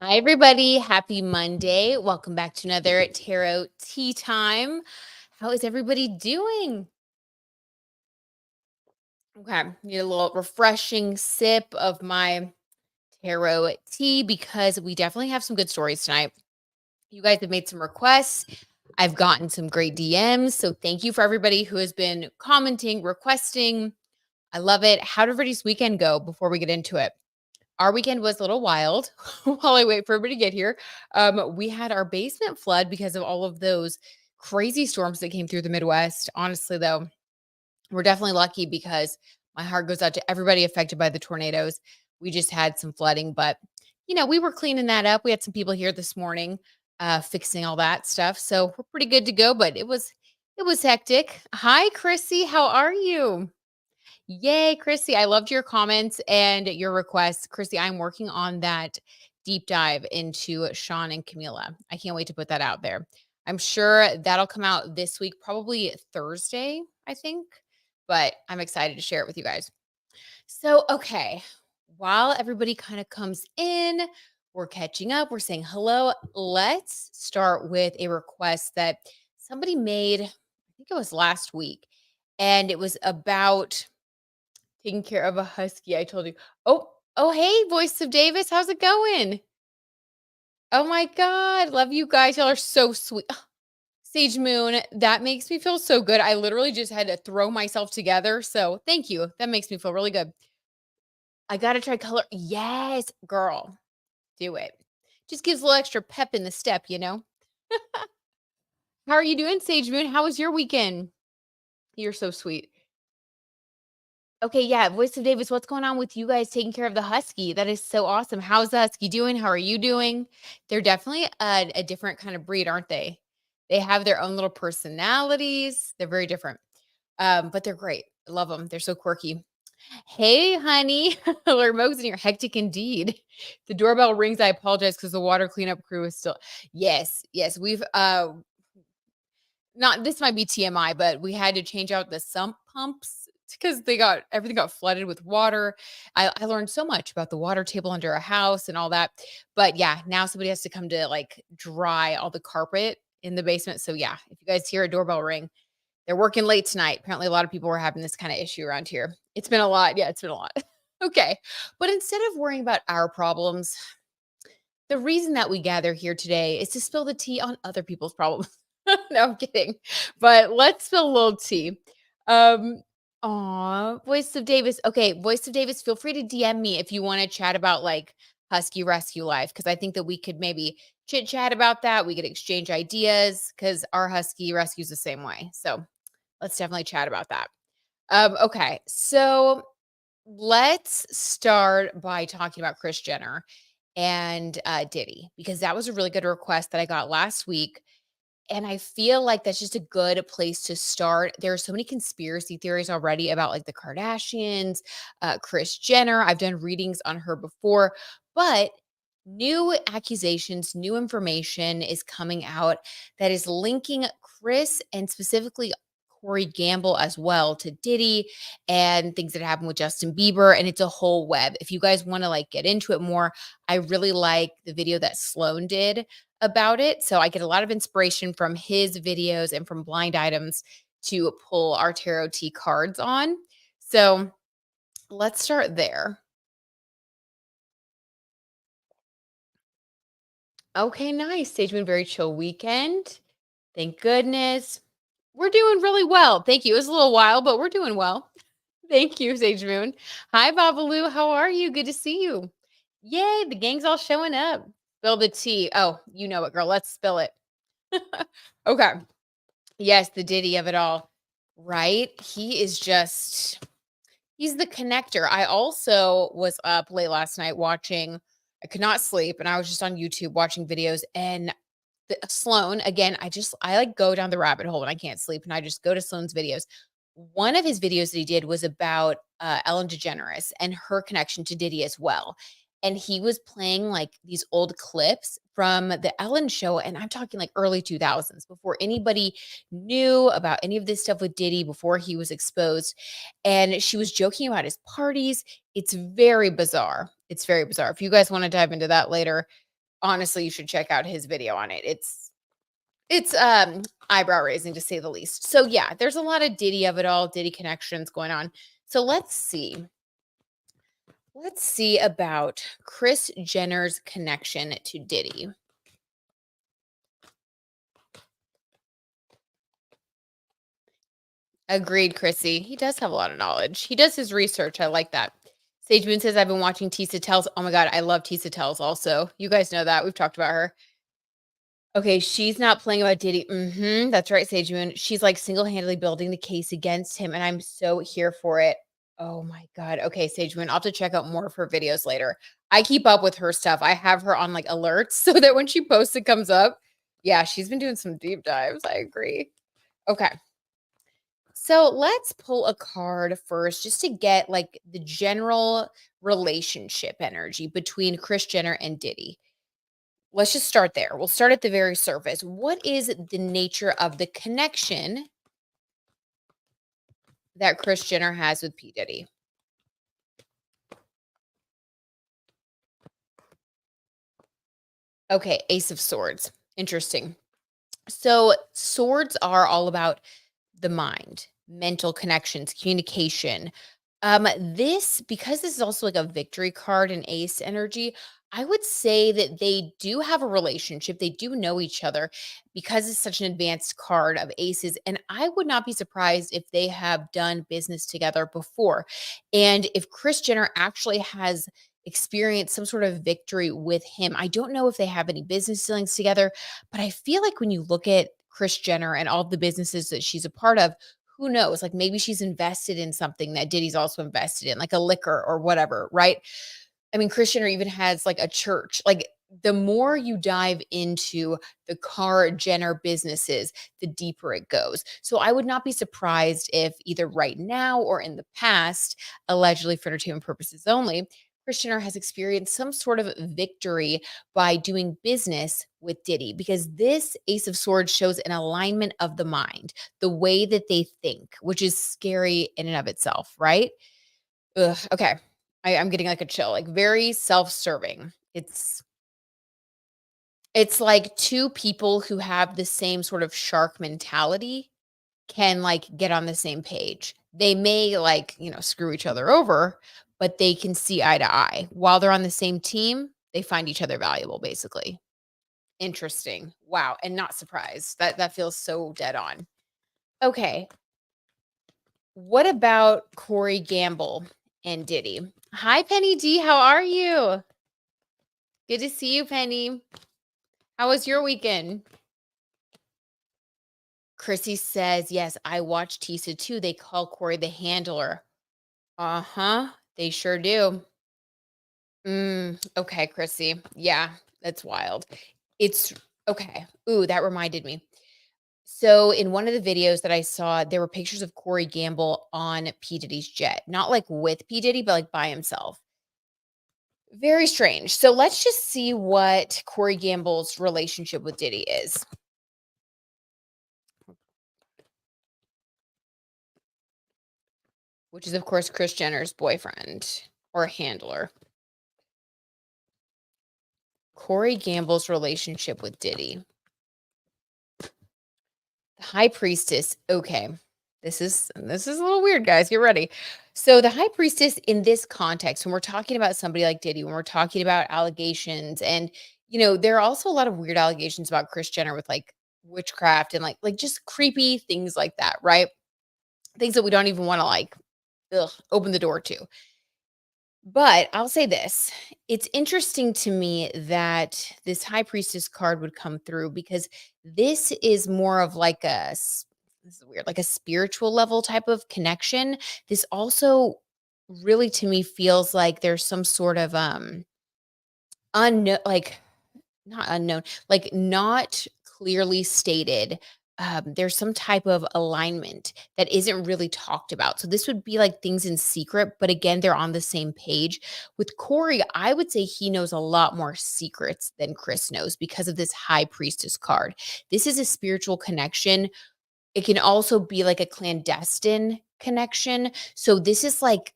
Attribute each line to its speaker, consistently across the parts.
Speaker 1: Hi, everybody. Happy Monday. Welcome back to another Tarot Tea Time. How is everybody doing? Okay, need a little refreshing sip of my tarot tea because we definitely have some good stories tonight. You guys have made some requests. I've gotten some great DMs. So thank you for everybody who has been commenting, requesting. I love it. How did everybody's weekend go before we get into it? Our weekend was a little wild while I wait for everybody to get here. We had our basement flood because of all of those crazy storms that came through the Midwest. Honestly, though, we're definitely lucky because my heart goes out to everybody affected by the tornadoes. We just had some flooding, but we were cleaning that up. We had some people here this morning fixing all that stuff. So we're pretty good to go, but it was hectic. Hi, Chrissy. How are you? Yay, Chrissy. I loved your comments and your requests. Chrissy, I'm working on that deep dive into Sean and Camila. I can't wait to put that out there. I'm sure that'll come out this week, probably Thursday, I think. But I'm excited to share it with you guys. So, okay, while everybody kind of comes in, we're catching up, we're saying hello. Let's start with a request that somebody made, I think it was last week, and it was about taking care of a husky, I told you. Oh, hey, Voice of Davis, how's it going? Oh my god, love you guys, y'all are so sweet. Sage Moon, that makes me feel so good. I literally just had to throw myself together, so thank you. That makes me feel really good. I gotta try color. Yes, girl, do it. Just gives a little extra pep in the step, you know? How are you doing, Sage Moon? How was your weekend? You're so sweet. Okay, yeah, Voice of Davis, what's going on with you guys taking care of the husky? That is so awesome. How's the husky doing? How are you doing? They're definitely a different kind of breed, aren't they? They have their own little personalities. They're very different, but they're great. I love them. They're so quirky. Hey, honey, alert modes and you're hectic indeed. The doorbell rings. I apologize because the water cleanup crew is still. Yes, yes, we've not this might be TMI, but we had to change out the sump pumps because everything got flooded with water. I learned so much about the water table under a house and all that. But yeah, now somebody has to come to like dry all the carpet in the basement. So yeah, if you guys hear a doorbell ring, they're working late tonight. Apparently, a lot of people were having this kind of issue around here. It's been a lot. Yeah, it's been a lot. Okay. But instead of worrying about our problems, the reason that we gather here today is to spill the tea on other people's problems. No, I'm kidding. But let's spill a little tea. Um, Voice of Davis. Okay, Voice of Davis, feel free to DM me if you want to chat about like Husky Rescue Life, because I think that we could maybe chit chat about that. We could exchange ideas because our Husky rescues the same way. So let's definitely chat about that. Okay, so let's start by talking about Kris Jenner and Diddy because that was a really good request that I got last week. And I feel like that's just a good place to start. There are so many conspiracy theories already about like the Kardashians, Kris Jenner. I've done readings on her before, but new accusations, new information is coming out that is linking Kris and specifically Corey Gamble as well to Diddy and things that happened with Justin Bieber. And it's a whole web. If you guys want to like get into it more, I really like the video that Sloan did about it. So I get a lot of inspiration from his videos and from blind items to pull our tarot tea cards on. So let's start there. Okay, nice. Stage Moon, very chill weekend. Thank goodness. We're doing really well. Thank you. It was a little while, but we're doing well. Thank you, Sage Moon. Hi, Babalu. How are you? Good to see you. Yay, the gang's all showing up. Spill the tea. Oh, you know it, girl. Let's spill it. Okay. Yes, the Diddy of it all, right? He is just he's the connector. I also was up late last night watching I could not sleep, and I was just on YouTube watching videos, and Sloan, again, I like go down the rabbit hole when I can't sleep, and I just go to Sloan's videos. One of his videos that he did was about, Ellen DeGeneres and her connection to Diddy as well, and he was playing, like, these old clips from the Ellen show, and I'm talking, like, early 2000s, before anybody knew about any of this stuff with Diddy, before he was exposed, and she was joking about his parties. It's very bizarre. It's very bizarre. If you guys wanna dive into that later, Honestly, you should check out his video on it. It's eyebrow raising to say the least. So yeah, there's a lot of Diddy of it all, Diddy connections going on. So let's see. Let's see about Kris Jenner's connection to Diddy. Agreed, Chrissy. He does have a lot of knowledge. He does his research. I like that. Sage Moon says, I've been watching Tisa Tells. Oh my God, I love Tisa Tells also. You guys know that. We've talked about her. Okay, she's not playing about Diddy. That's right, Sage Moon. She's like single-handedly building the case against him, and I'm so here for it. Oh my God. Okay, Sage Moon. I'll have to check out more of her videos later. I keep up with her stuff. I have her on like alerts so that when she posts, it comes up. Yeah, she's been doing some deep dives. I agree. Okay. So let's pull a card first just to get like the general relationship energy between Kris Jenner and Diddy. Let's just start there. We'll start at the very surface. What is the nature of the connection that Kris Jenner has with P. Diddy? Okay, Ace of Swords. Interesting. So, swords are all about the mind, mental connections, communication. This because this is also like a victory card and ace energy, I would say that they do have a relationship. They do know each other because it's such an advanced card of aces. And I would not be surprised if they have done business together before. And if Kris Jenner actually has experienced some sort of victory with him, I don't know if they have any business dealings together, but I feel like when you look at Kris Jenner and all the businesses that she's a part of, who knows? Like maybe she's invested in something that Diddy's also invested in, like a liquor or whatever, right? I mean, Kris Jenner even has like a church. Like the more you dive into the car Jenner businesses, the deeper it goes. So I would not be surprised if either right now or in the past, allegedly for entertainment purposes only, Kris Jenner has experienced some sort of victory by doing business with Diddy because this Ace of Swords shows an alignment of the mind, the way that they think, which is scary in and of itself, right? Ugh, okay. I'm getting like a chill, like very self-serving. It's like two people who have the same sort of shark mentality can like get on the same page. They may like, screw each other over, but they can see eye to eye. While they're on the same team, they find each other valuable, basically. Interesting. Wow. And not surprised. That feels so dead on. Okay. What about Corey Gamble and Diddy? Hi, Penny D. How are you? Good to see you, Penny. How was your weekend? Chrissy says, yes, I watched Tisa too. They call Corey the handler. Uh-huh. They sure do. Okay, Chrissy. Yeah, that's wild. It's okay. Ooh, that reminded me. So in one of the videos that I saw, there were pictures of Corey Gamble on P. Diddy's jet. Not like with P. Diddy, but like by himself. Very strange. So let's just see what Corey Gamble's relationship with Diddy is, which is, of course, Kris Jenner's boyfriend or handler. Corey Gamble's relationship with Diddy. The High Priestess. Okay. This is a little weird, guys. Get ready. So the High Priestess in this context, when we're talking about somebody like Diddy, when we're talking about allegations, and there are also a lot of weird allegations about Kris Jenner with like witchcraft and like just creepy things like that, right? Things that we don't even want to like open the door to. But I'll say this, it's interesting to me that this High Priestess card would come through because this is more of like this is weird, like a spiritual level type of connection. This also really to me feels like there's some sort of unknown, like not unknown, like not clearly stated. There's some type of alignment that isn't really talked about. So this would be like things in secret, but again, they're on the same page. With Corey, I would say he knows a lot more secrets than Kris knows because of this High Priestess card. This is a spiritual connection. It can also be like a clandestine connection. So this is like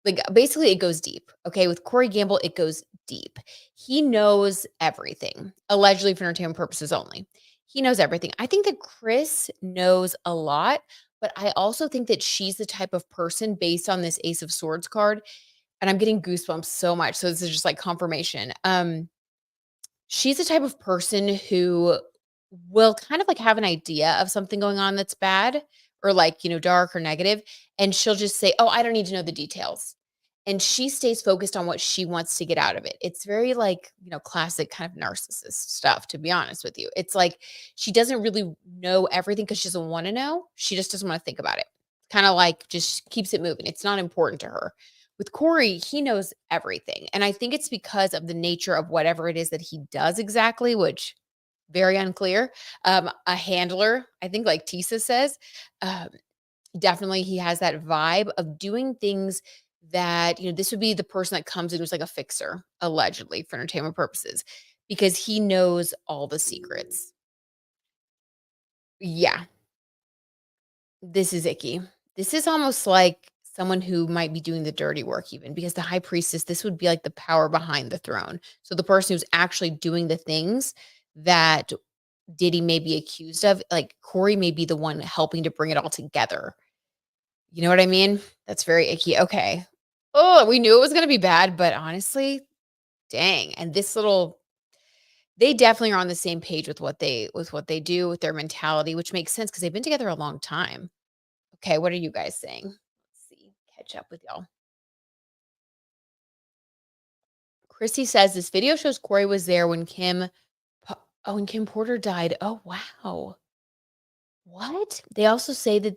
Speaker 1: Like, basically, it goes deep, okay? With Corey Gamble, it goes deep. He knows everything, allegedly for entertainment purposes only. He knows everything. I think that Kris knows a lot, but I also think that she's the type of person based on this Ace of Swords card, and I'm getting goosebumps so much, so this is just, like, confirmation. She's the type of person who will kind of, like, have an idea of something going on that's bad or, like, dark or negative, and she'll just say, "Oh, I don't need to know the details." And she stays focused on what she wants to get out of it. It's very, like, classic kind of narcissist stuff, to be honest with you. It's like she doesn't really know everything because she doesn't wanna know. She just doesn't wanna think about it. Kinda like just keeps it moving. It's not important to her. With Corey, he knows everything, and I think it's because of the nature of whatever it is that he does exactly, which very unclear. A handler, I think like Tisa says, um, definitely he has that vibe of doing things that, this would be the person that comes in who's like a fixer, allegedly for entertainment purposes, because he knows all the secrets. Yeah, this is icky. This is almost like someone who might be doing the dirty work even because the high priestess, this would be like the power behind the throne. So the person who's actually doing the things that Diddy may be accused of, like Corey may be the one helping to bring it all together. You know what I mean? That's very icky. Okay. Oh, we knew it was going to be bad, but honestly, dang. And this little they definitely are on the same page with what they do, with their mentality, which makes sense because they've been together a long time. Okay, what are you guys saying? Let's see. Catch up with y'all. Chrissy says this video shows Corey was there when when Kim Porter died. Oh wow. What? They also say that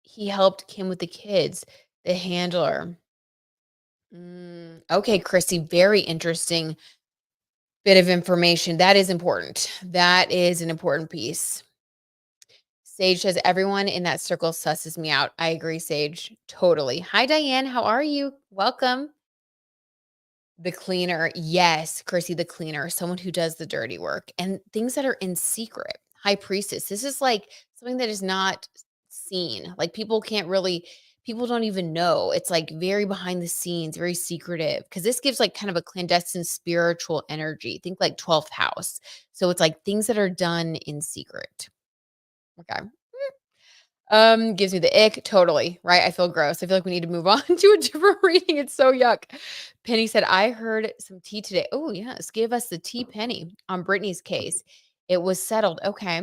Speaker 1: he helped Kim with the kids, the handler. Okay, Chrissy, very interesting bit of information. That is important. That is an important piece. Sage says everyone in that circle susses me out. I agree, Sage. Totally. Hi, Diane. How are you? Welcome. The cleaner. Yes, Chrissy, the cleaner, someone who does the dirty work and things that are in secret. High priestess. This is like something that is not seen. Like people don't even know. It's like very behind the scenes, very secretive. Cause this gives like kind of a clandestine spiritual energy. Think like 12th house. So it's like things that are done in secret. Okay. Gives me the ick, totally, right? I feel gross. I feel like we need to move on to a different reading. It's so yuck. Penny said, I heard some tea today. Oh, yes. Give us the tea, Penny, on Britney's case. It was settled. Okay.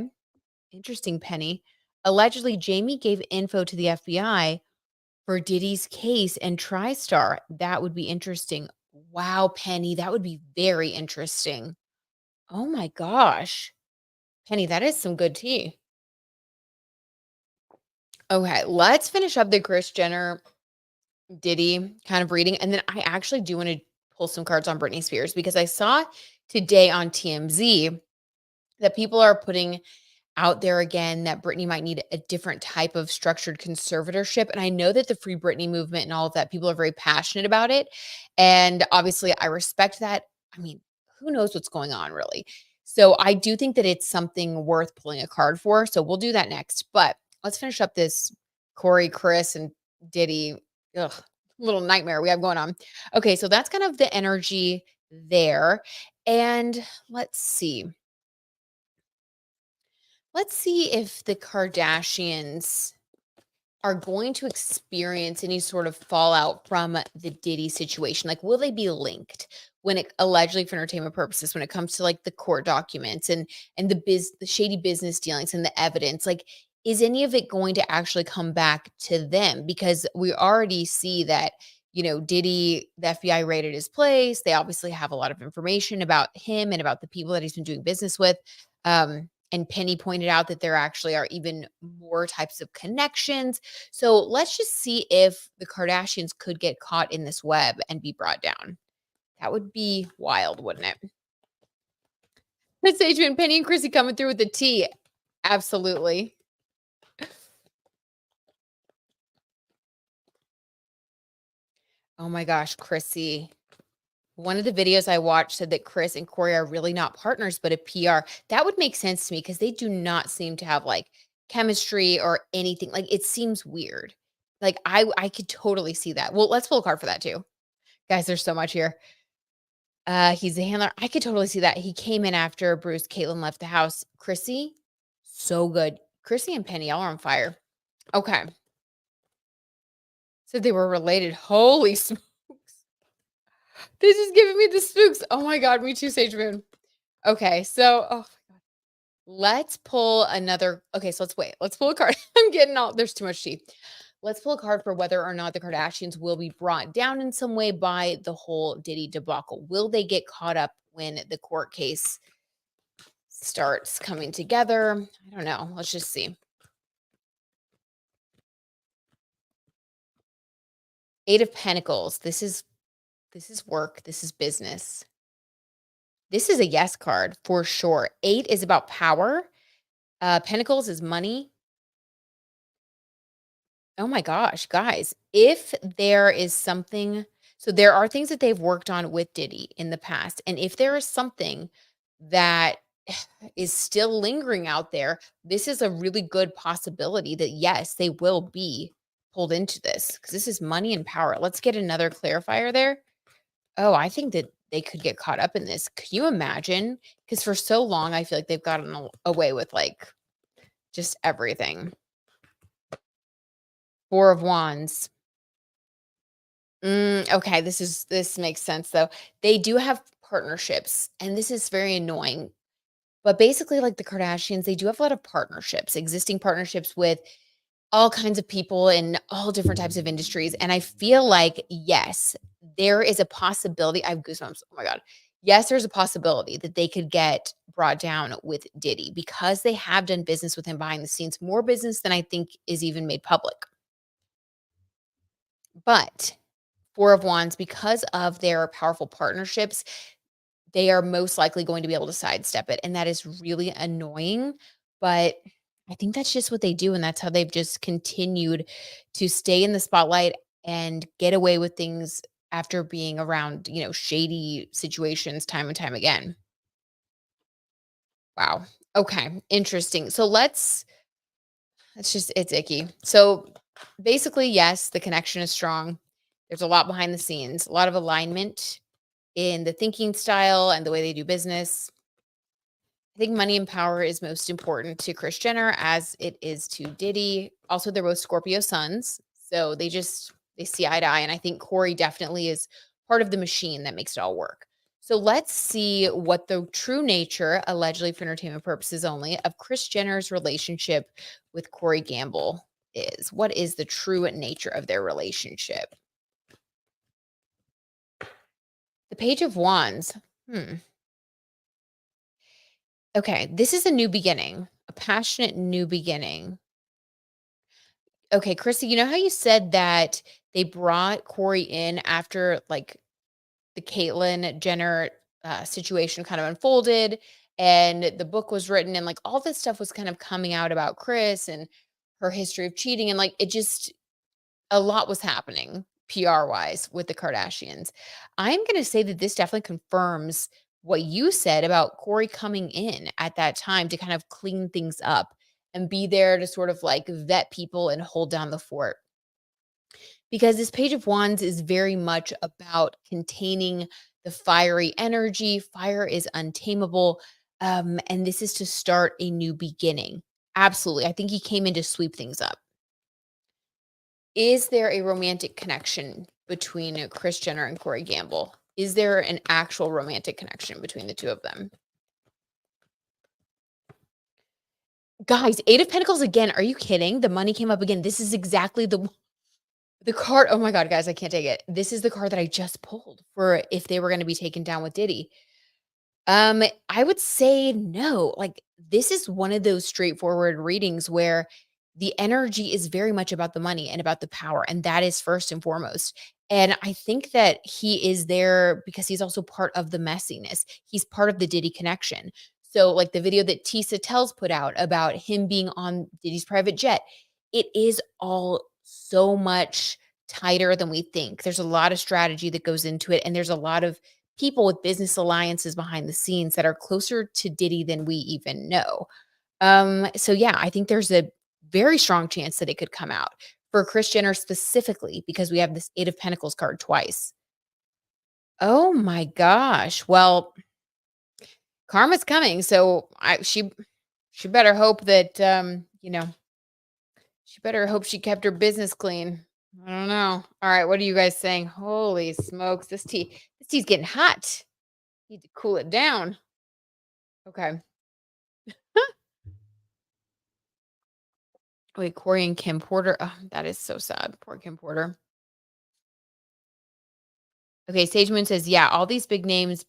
Speaker 1: Interesting, Penny. Allegedly, Jamie gave info to the FBI for Diddy's case and TriStar. That would be interesting. Wow, Penny. That would be very interesting. Oh my gosh. Penny, that is some good tea. Okay, let's finish up the Kris Jenner Diddy kind of reading, and then I actually do wanna pull some cards on Britney Spears because I saw today on TMZ that people are putting out there again that Britney might need a different type of structured conservatorship, and I know that the Free Britney movement and all of that, people are very passionate about it, and obviously, I respect that. I mean, who knows what's going on really? So, I do think that it's something worth pulling a card for, so we'll do that next, but let's finish up this Corey, Kris, and Diddy, ugh, little nightmare we have going on. Okay, so that's kind of the energy there, and let's see. Let's see if the Kardashians are going to experience any sort of fallout from the Diddy situation. Like, will they be linked when it allegedly for entertainment purposes, when it comes to like the court documents and the shady business dealings and the evidence? Like, is any of it going to actually come back to them? Because we already see that, Diddy, the FBI raided his place. They obviously have a lot of information about him and about the people that he's been doing business with. And Penny pointed out that there actually are even more types of connections. So let's just see if the Kardashians could get caught in this web and be brought down. That would be wild, wouldn't it? That's Adrian, Penny, and Chrissy coming through with the tea. Absolutely. Oh my gosh, Chrissy. One of the videos I watched said that Kris and Corey are really not partners, but a PR. That would make sense to me because they do not seem to have like chemistry or anything. Like it seems weird. Like, I could totally see that. Well, let's pull a card for that too. Guys, there's so much here. He's a handler. I could totally see that. He came in after Bruce, Caitlyn left the house. Chrissy, so good. Chrissy and Penny, y'all are on fire. Okay. So they were related. Holy smokes. This is giving me the spooks. Oh my God, me too, Sage Moon. Okay, so let's pull another. Okay, so let's wait. Let's pull a card. I'm getting all there's too much tea. Let's pull a card for whether or not the Kardashians will be brought down in some way by the whole Diddy debacle. Will they get caught up when the court case starts coming together? I don't know. Let's just see. Eight of Pentacles. This is work. This is business. This is a yes card for sure. 8 is about power. Pentacles is money. Oh my gosh, guys, if there is something, so there are things that they've worked on with Diddy in the past. And if there is something that is still lingering out there, this is a really good possibility that yes, they will be pulled into this because this is money and power. Let's get another clarifier there. Oh, I think that they could get caught up in this. Can you imagine? Because for so long, I feel like they've gotten away with like just everything. Four of Wands. Okay, this makes sense though. They do have partnerships, and this is very annoying. But basically, like the Kardashians, they do have a lot of partnerships, existing partnerships with all kinds of people in all different types of industries. And I feel like, yes, there is a possibility. I have goosebumps. Oh my God. Yes, there's a possibility that they could get brought down with Diddy because they have done business with him behind the scenes, more business than I think is even made public. But Four of Wands, because of their powerful partnerships, they are most likely going to be able to sidestep it. And that is really annoying. But I think that's just what they do. And that's how they've just continued to stay in the spotlight and get away with things after being around, shady situations time and time again. Wow. Okay. Interesting. So it's icky. So basically, yes, the connection is strong. There's a lot behind the scenes, a lot of alignment in the thinking style and the way they do business. I think money and power is most important to Kris Jenner as it is to Diddy. Also, they're both Scorpio suns. So they see eye to eye. And I think Corey definitely is part of the machine that makes it all work. So let's see what the true nature, allegedly for entertainment purposes only, of Kris Jenner's relationship with Corey Gamble is. What is the true nature of their relationship? The Page of Wands. Okay, this is a new beginning, a passionate new beginning. Okay, Chrissy, you know how you said that they brought Corey in after like the Caitlyn Jenner situation kind of unfolded and the book was written and like all this stuff was kind of coming out about Chris and her history of cheating and like it just a lot was happening PR wise with the Kardashians. I'm going to say that this definitely confirms what you said about Corey coming in at that time to kind of clean things up and be there to sort of like vet people and hold down the fort. Because this Page of Wands is very much about containing the fiery energy. Fire is untamable. And this is to start a new beginning. Absolutely. I think he came in to sweep things up. Is there a romantic connection between Kris Jenner and Corey Gamble? Is there an actual romantic connection between the two of them? Guys, 8 of Pentacles again. Are you kidding? The money came up again. This is exactly the card. Oh my God, guys, I can't take it. This is the card that I just pulled for if they were going to be taken down with Diddy. I would say no. Like this is one of those straightforward readings where the energy is very much about the money and about the power, and that is first and foremost. And I think that he is there because he's also part of the messiness. He's part of the Diddy connection. So, like the video that Tisa Tells put out about him being on Diddy's private jet, it is all so much tighter than we think. There's a lot of strategy that goes into it, and there's a lot of people with business alliances behind the scenes that are closer to Diddy than we even know. So yeah, I think there's a very strong chance that it could come out. for Kris Jenner specifically because we have this 8 of Pentacles card twice. Oh my gosh. Well, karma's coming, so she better hope that, she better hope she kept her business clean. I don't know. All right, what are you guys saying? Holy smokes, this tea's getting hot. Need to cool it down. Okay. Wait, Corey and Kim Porter. Oh, that is so sad. Poor Kim Porter. Okay, Sage Moon says, yeah, all these big names,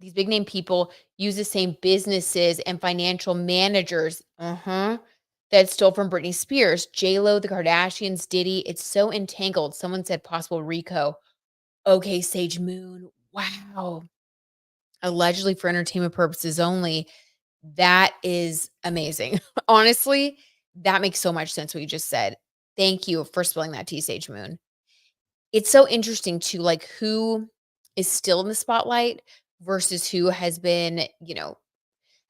Speaker 1: these big name people use the same businesses and financial managers. That stole from Britney Spears, J-Lo, the Kardashians, Diddy. It's so entangled. Someone said possible Rico. Okay, Sage Moon. Wow. Allegedly for entertainment purposes only. That is amazing. Honestly, that makes so much sense what you just said. Thank you for spilling that tea, Sage Moon. It's so interesting too, like who is still in the spotlight versus who has been,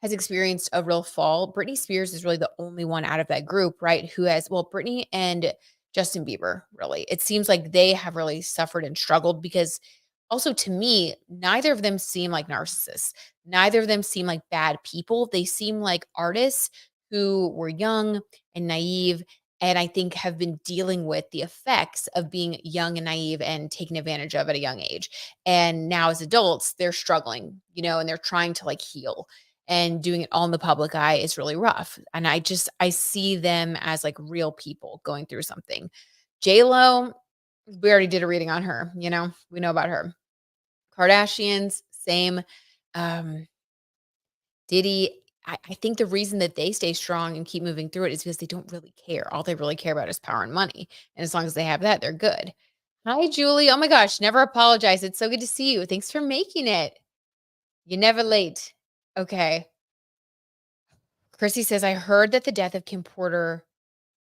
Speaker 1: has experienced a real fall. Britney Spears is really the only one out of that group, right? Who has, well, Britney and Justin Bieber, really. It seems like they have really suffered and struggled because also to me, neither of them seem like narcissists. Neither of them seem like bad people. They seem like artists who were young and naive and I think have been dealing with the effects of being young and naive and taken advantage of at a young age. And now as adults, they're struggling, and they're trying to like heal and doing it all in the public eye is really rough. And I see them as like real people going through something. J-Lo, we already did a reading on her, we know about her. Kardashians, same. Um, Diddy, I think the reason that they stay strong and keep moving through it is because they don't really care. All they really care about is power and money. And as long as they have that, they're good. Hi, Julie. Oh my gosh, never apologize. It's so good to see you. Thanks for making it. You're never late. Okay. Chrissy says, I heard that the death of Kim Porter,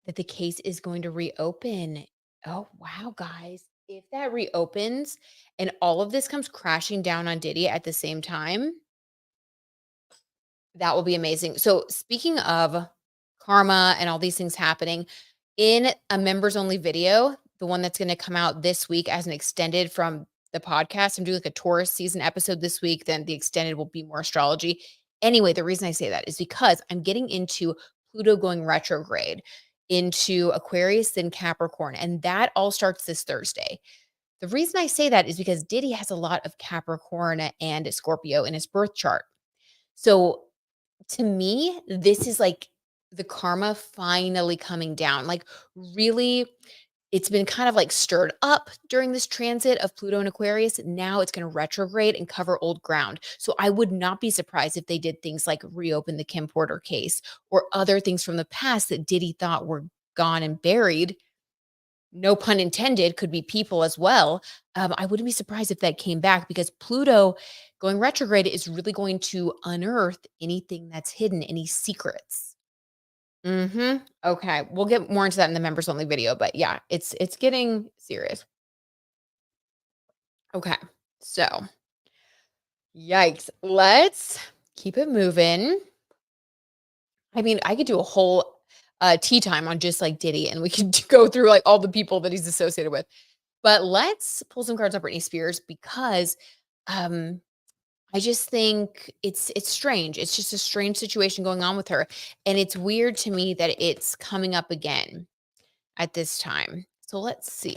Speaker 1: that the case is going to reopen. Oh, wow, guys. If that reopens and all of this comes crashing down on Diddy at the same time, that will be amazing. So, speaking of karma and all these things happening, in a members only video, the one that's going to come out this week as an extended from the podcast, I'm doing like a Taurus season episode this week. Then the extended will be more astrology. Anyway, the reason I say that is because I'm getting into Pluto going retrograde into Aquarius, then Capricorn, and that all starts this Thursday. The reason I say that is because Diddy has a lot of Capricorn and Scorpio in his birth chart. So to me, this is like the karma finally coming down. Like, really, it's been kind of like stirred up during this transit of Pluto and Aquarius. Now it's going to retrograde and cover old ground. So I would not be surprised if they did things like reopen the Kim Porter case or other things from the past that Diddy thought were gone and buried. No pun intended, could be people as well. I wouldn't be surprised if that came back because Pluto going retrograde is really going to unearth anything that's hidden, any secrets. Okay, we'll get more into that in the members only video, but yeah, it's getting serious. Okay, so yikes. Let's keep it moving. I mean, I could do a whole tea time on just like Diddy, and we could go through like all the people that he's associated with. But let's pull some cards on Britney Spears because I just think it's strange. It's just a strange situation going on with her. And it's weird to me that it's coming up again at this time. So let's see.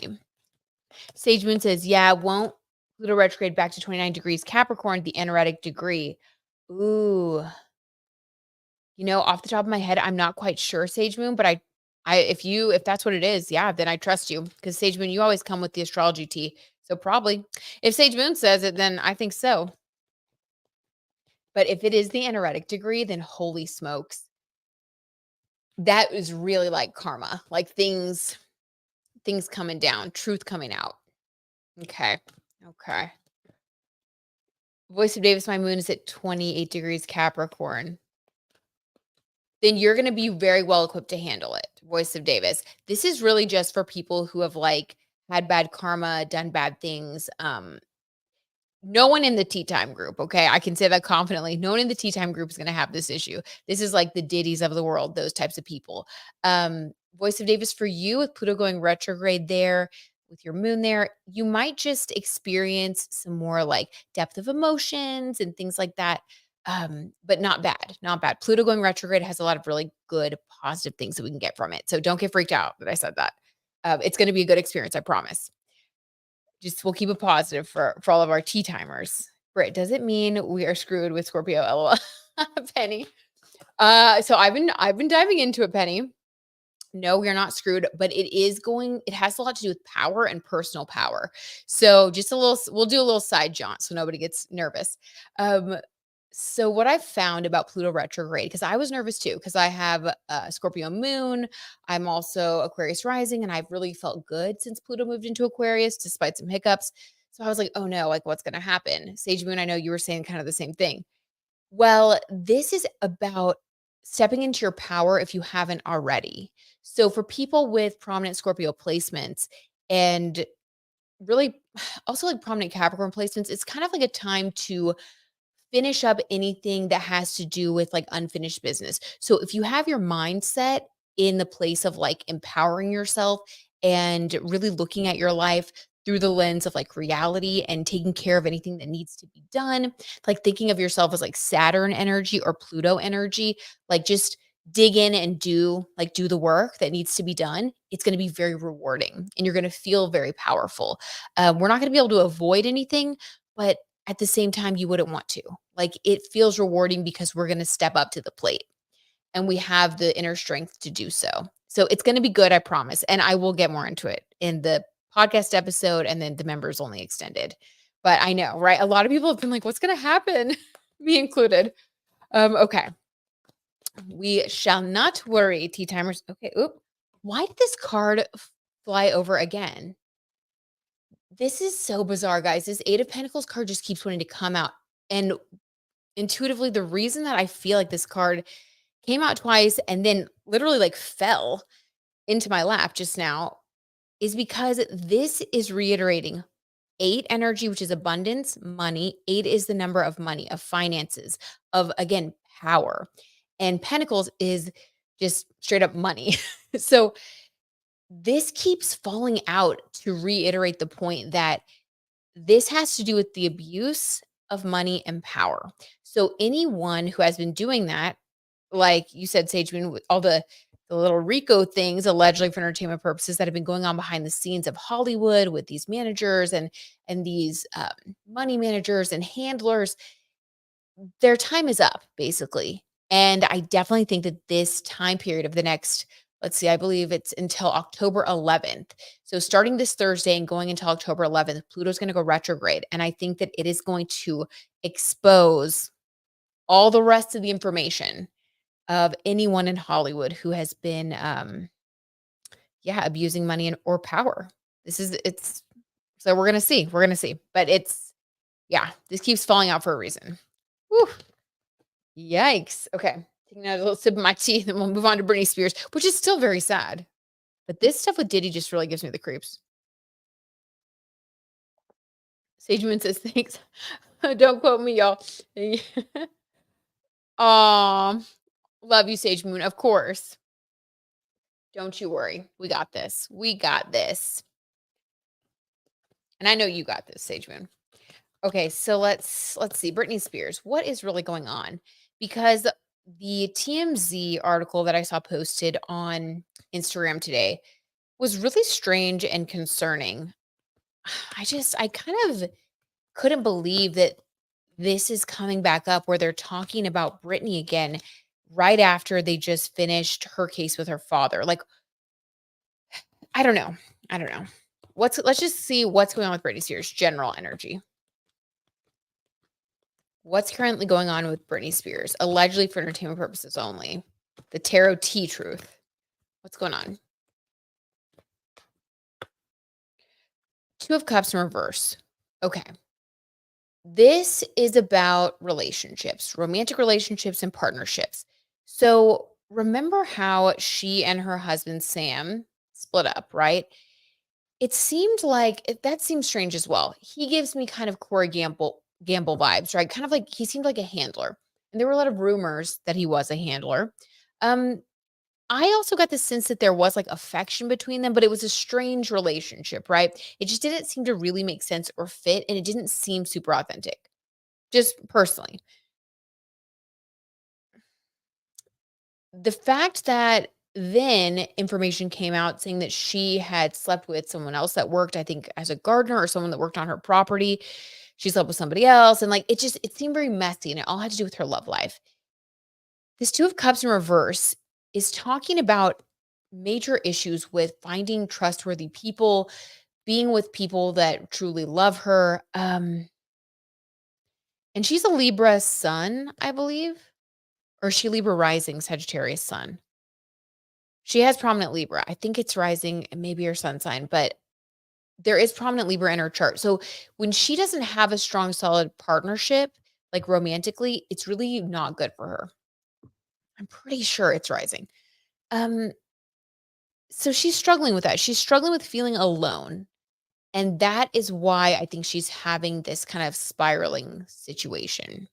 Speaker 1: Sage Moon says, yeah, won't Pluto retrograde back to 29 degrees Capricorn, the anaretic degree. Ooh. Off the top of my head, I'm not quite sure, Sage Moon, but if that's what it is, yeah, then I trust you because Sage Moon, you always come with the astrology tea. So probably if Sage Moon says it, then I think so. But if it is the anaretic degree, then holy smokes. That is really like karma, like things coming down, truth coming out. Okay. Voice of Davis, my moon is at 28 degrees Capricorn. Then you're going to be very well equipped to handle it. Voice of Davis. This is really just for people who have like had bad karma, done bad things. No one in the tea time group, okay? I can say that confidently. No one in the tea time group is gonna have this issue. This is like the Diddies of the world, those types of people. Voice of Davis for you with Pluto going retrograde there, with your moon there, you might just experience some more like depth of emotions and things like that. But not bad, not bad. Pluto going retrograde has a lot of really good positive things that we can get from it. So don't get freaked out that I said that. It's gonna be a good experience, I promise. Just we'll keep it positive for all of our tea timers. Britt, does it mean we are screwed with Scorpio? LOL. Penny. So I've been diving into it, Penny. No, we're not screwed, but it has a lot to do with power and personal power. So just a little, we'll do a little side jaunt so nobody gets nervous. Um, so what I've found about Pluto retrograde, because I was nervous too, because I have a Scorpio moon. I'm also Aquarius rising, and I've really felt good since Pluto moved into Aquarius, despite some hiccups. So I was like, oh no, like what's going to happen? Sage Moon, I know you were saying kind of the same thing. Well, this is about stepping into your power if you haven't already. So for people with prominent Scorpio placements and really also like prominent Capricorn placements, it's kind of like a time to finish up anything that has to do with like unfinished business. So if you have your mindset in the place of like empowering yourself and really looking at your life through the lens of like reality and taking care of anything that needs to be done, like thinking of yourself as like Saturn energy or Pluto energy, like just dig in and do the work that needs to be done. It's going to be very rewarding and you're going to feel very powerful. We're not going to be able to avoid anything, but at the same time, you wouldn't want to. Like, it feels rewarding because we're gonna step up to the plate, and we have the inner strength to do so. So, it's gonna be good, I promise, and I will get more into it in the podcast episode and then the members only extended. But I know, right? A lot of people have been like, "What's gonna happen?" Me included. Okay. We shall not worry, tea timers. Okay, oop. Why did this card fly over again? This is so bizarre, guys. This Eight of Pentacles card just keeps wanting to come out. And intuitively, the reason that I feel like this card came out twice and then literally like fell into my lap just now is because this is reiterating eight energy, which is abundance, money. Eight is the number of money, of finances, of again, power. And Pentacles is just straight up money. So this keeps falling out to reiterate the point that this has to do with the abuse of money and power. So anyone who has been doing that, like you said, Sage Moon, with all the little Rico things allegedly for entertainment purposes that have been going on behind the scenes of Hollywood with these managers and these money managers and handlers, their time is up basically. And I definitely think that this time period of the next, let's see, I believe it's until October 11th. So starting this Thursday and going until October 11th, Pluto's going to go retrograde. And I think that it is going to expose all the rest of the information of anyone in Hollywood who has been, yeah, abusing money and or power. It's so we're gonna see, but yeah, this keeps falling out for a reason. Whew. Yikes. Okay. Taking a little sip of my tea, then we'll move on to Britney Spears, which is still very sad. But this stuff with Diddy just really gives me the creeps. Sage Moon says, thanks. Don't quote me, y'all. Aw, love you, Sage Moon. Of course. Don't you worry. We got this. We got this. And I know you got this, Sage Moon. Okay, so let's see. Britney Spears. What is really going on? Because the TMZ article that I saw posted on Instagram today was really strange and concerning. I kind of couldn't believe that this is coming back up where they're talking about Britney again right after they just finished her case with her father. Like, I don't know. I don't know. Let's just see what's going on with Britney Spears' general energy. What's currently going on with Britney Spears, allegedly for entertainment purposes only? The tarot T truth. What's going on? Two of Cups in reverse. Okay. This is about relationships, romantic relationships and partnerships. So remember how she and her husband, Sam, split up, right? It seemed like that seems strange as well. He gives me kind of Corey Gamble vibes, right? Kind of like he seemed like a handler. And there were a lot of rumors that he was a handler. Um, I also got the sense that there was like affection between them, but it was a strange relationship, right? It just didn't seem to really make sense or fit, and it didn't seem super authentic, just personally. The fact that then information came out saying that she had slept with someone else that worked, I think, as a gardener or someone that worked on her property. She slept with somebody else. And like it seemed very messy and it all had to do with her love life. This Two of Cups in reverse is talking about major issues with finding trustworthy people, being with people that truly love her. And she's a Libra sun, I believe, or is she Libra rising Sagittarius sun. She has prominent Libra. I think it's rising and maybe her sun sign, but there is prominent Libra in her chart. So when she doesn't have a strong, solid partnership, like romantically, it's really not good for her. I'm pretty sure it's rising. Um, so she's struggling with that. She's struggling with feeling alone. And that is why I think she's having this kind of spiraling situation.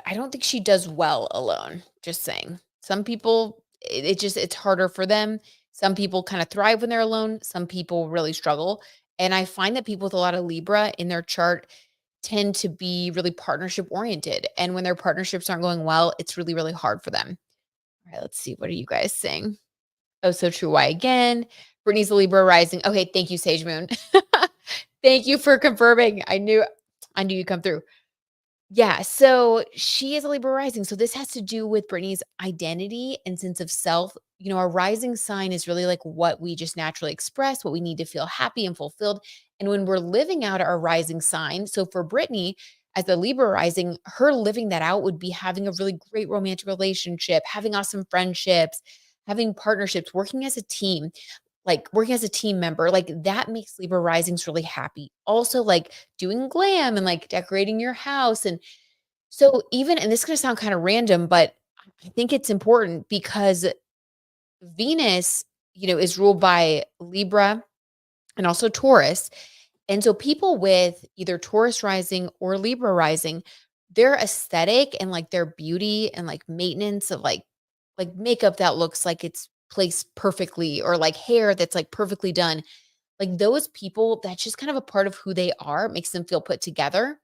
Speaker 1: I don't think she does well alone, just saying. Some people, it's harder for them. Some people kind of thrive when they're alone. Some people really struggle. And I find that people with a lot of Libra in their chart tend to be really partnership oriented. And when their partnerships aren't going well, it's really, really hard for them. All right, let's see. What are you guys saying? Oh, so true. Why again? Brittany's a Libra rising. Okay, thank you, Sage Moon. Thank you for confirming. I knew you'd come through. Yeah, so she is a Libra rising. So this has to do with Brittany's identity and sense of self. You know, our rising sign is really like what we just naturally express, what we need to feel happy and fulfilled. And when we're living out our rising sign, so for Brittany, as the Libra rising, her living that out would be having a really great romantic relationship, having awesome friendships, having partnerships, working as a team, like working as a team member, like that makes Libra risings really happy. Also, like doing glam and like decorating your house. And so, even, and this is going to sound kind of random, but I think it's important because Venus, is ruled by Libra and also Taurus. And so, people with either Taurus rising or Libra rising, their aesthetic and like their beauty and like maintenance of like makeup that looks like it's placed perfectly or like hair that's like perfectly done, like those people, that's just kind of a part of who they are, makes them feel put together.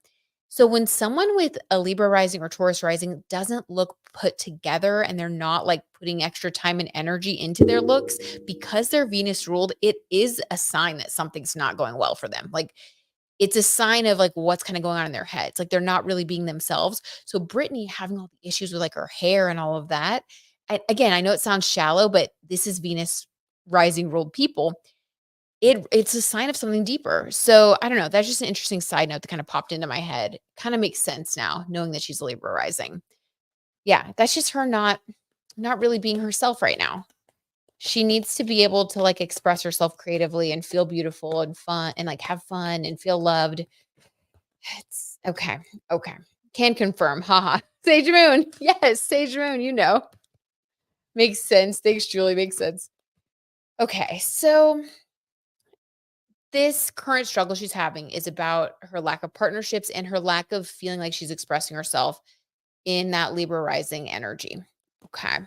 Speaker 1: So when someone with a Libra rising or Taurus rising doesn't look put together and they're not like putting extra time and energy into their looks because they're Venus ruled, it is a sign that something's not going well for them. Like it's a sign of like what's kind of going on in their heads. Like they're not really being themselves. So Brittany having all the issues with like her hair and all of that. Again, I know it sounds shallow, but this is Venus rising ruled people. It's a sign of something deeper. So, I don't know, that's just an interesting side note that kinda popped into my head. Kinda makes sense now knowing that she's a Libra rising. Yeah, that's just her not really being herself right now. She needs to be able to, like, express herself creatively and feel beautiful and fun and, like, have fun and feel loved. It's okay, okay. Can confirm, haha. Sage Moon. Yes, Sage Moon, you know. Makes sense. Thanks, Julie, makes sense. Okay, so this current struggle she's having is about her lack of partnerships and her lack of feeling like she's expressing herself in that Libra rising energy. Okay.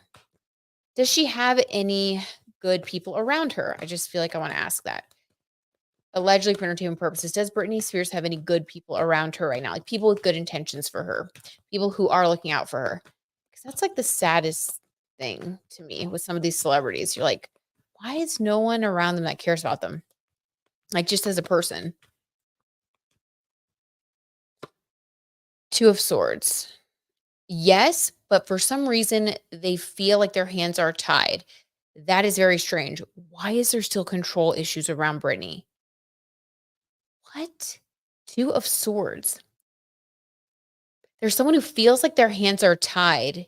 Speaker 1: Does she have any good people around her? I just feel like I want to ask that. Allegedly for entertainment purposes, does Britney Spears have any good people around her right now? Like people with good intentions for her, people who are looking out for her? Because that's like the saddest thing to me with some of these celebrities. You're like, why is no one around them that cares about them? Like just as a person. Two of Swords. Yes, but for some reason, they feel like their hands are tied. That is very strange. Why is there still control issues around Britney? What? Two of Swords. There's someone who feels like their hands are tied.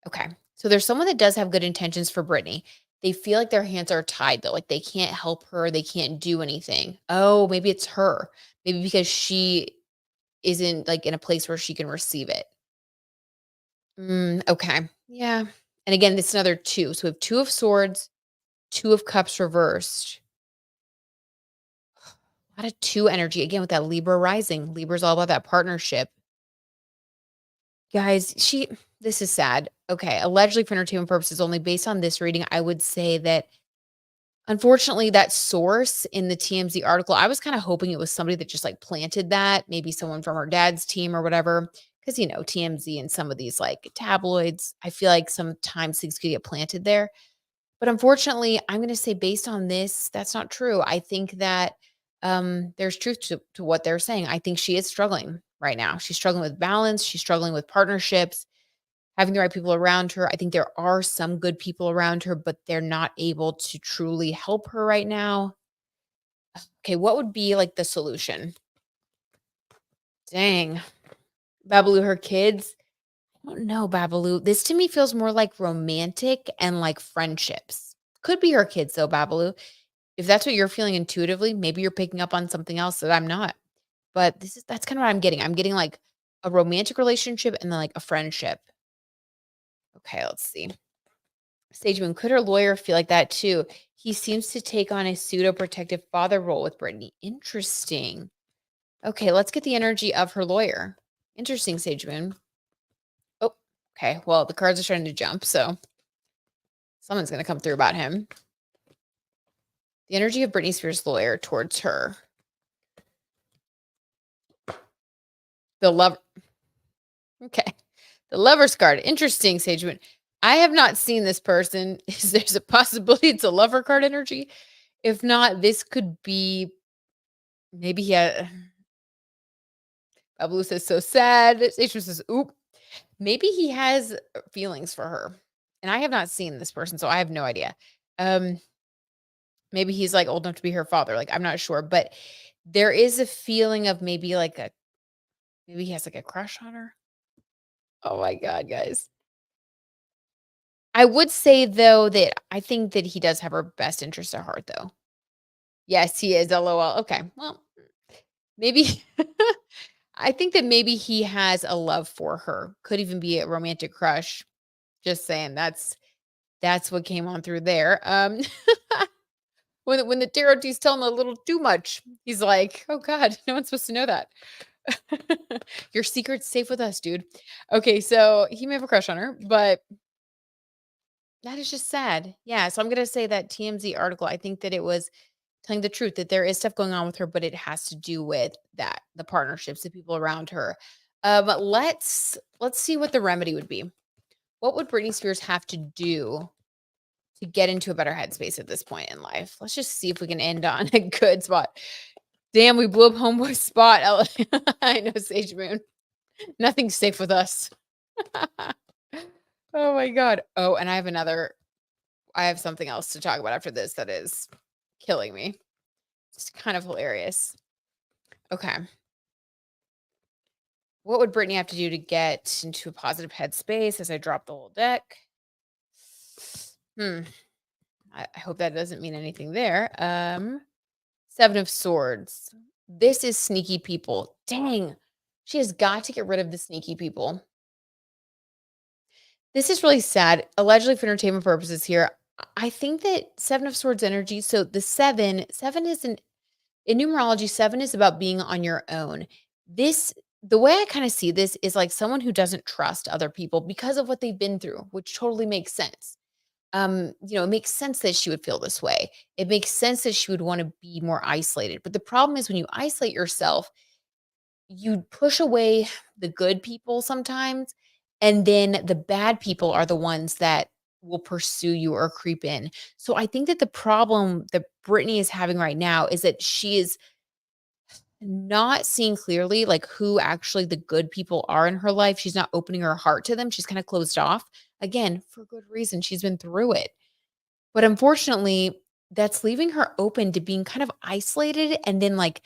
Speaker 1: Okay. So there's someone that does have good intentions for Britney. They feel like their hands are tied though. Like they can't help her. They can't do anything. Oh, maybe it's her. Maybe because she isn't like in a place where she can receive it. Okay. Yeah. And again, it's another two. So we have Two of Swords, Two of Cups reversed. A lot of two energy again with that Libra rising. Libra's all about that partnership. Guys, this is sad. Okay, allegedly for entertainment purposes only based on this reading, I would say that unfortunately that source in the TMZ article, I was kind of hoping it was somebody that just like planted that, maybe someone from her dad's team or whatever. Cause TMZ and some of these like tabloids, I feel like sometimes things could get planted there. But unfortunately, I'm going to say based on this, that's not true. I think that there's truth to what they're saying. I think she is struggling right now. She's struggling with balance. She's struggling with partnerships, having the right people around her. I think there are some good people around her, but they're not able to truly help her right now. Okay, what would be like the solution? Dang. Babalu, her kids. I don't know, Babalu. This to me feels more like romantic and like friendships. Could be her kids though, Babalu. If that's what you're feeling intuitively, maybe you're picking up on something else that I'm not. But that's kind of what I'm getting. I'm getting like a romantic relationship and then like a friendship. Okay, let's see. Sage Moon, could her lawyer feel like that too? He seems to take on a pseudo protective father role with Britney. Interesting. Okay, let's get the energy of her lawyer. Interesting, Sage Moon. Oh, okay. Well, the cards are starting to jump, so someone's going to come through about him. The energy of Britney Spears' lawyer towards her. The love. Okay. The lover's card. Interesting, Sage Moon. I have not seen this person. Is there's a possibility it's a lover card energy? If not, this could be maybe he had. Babalu says so sad. Sage Moon says, oop. Maybe he has feelings for her. And I have not seen this person, so I have no idea. Maybe he's like old enough to be her father. Like, I'm not sure. But there is a feeling of maybe he has like a crush on her. Oh my God, guys. I would say though that I think that he does have her best interest at heart though. Yes, he is. LOL. Okay. Well, maybe I think that maybe he has a love for her. Could even be a romantic crush. Just saying that's what came on through there. When the tarot tees tell him a little too much, he's like, "Oh God, no one's supposed to know that. Your secret's safe with us, dude." Okay, so he may have a crush on her, but that is just sad. Yeah, so I'm gonna say that TMZ article. I think that it was telling the truth that there is stuff going on with her, but it has to do with the partnerships, the people around her. But let's see what the remedy would be. What would Britney Spears have to do to get into a better headspace at this point in life? Let's just see if we can end on a good spot. Damn, we blew up Homeboy's spot. I know, Sage Moon. Nothing's safe with us. Oh my God. Oh, and I have something else to talk about after this that is killing me. It's kind of hilarious. Okay. What would Brittany have to do to get into a positive headspace as I drop the whole deck? I hope that doesn't mean anything there. Seven of Swords. This is sneaky people. Dang. She has got to get rid of the sneaky people. This is really sad. Allegedly for entertainment purposes here. I think that Seven of Swords energy. So the seven is in numerology, seven is about being on your own. The way I kind of see this is like someone who doesn't trust other people because of what they've been through, which totally makes sense. It makes sense that she would feel this way. It makes sense that she would want to be more isolated. But the problem is when you isolate yourself, you push away the good people sometimes, and then the bad people are the ones that will pursue you or creep in. So I think that the problem that Brittany is having right now is that she is not seeing clearly like who actually the good people are in her life. She's not opening her heart to them. She's kind of closed off. Again, for good reason. She's been through it. But unfortunately, that's leaving her open to being kind of isolated and then like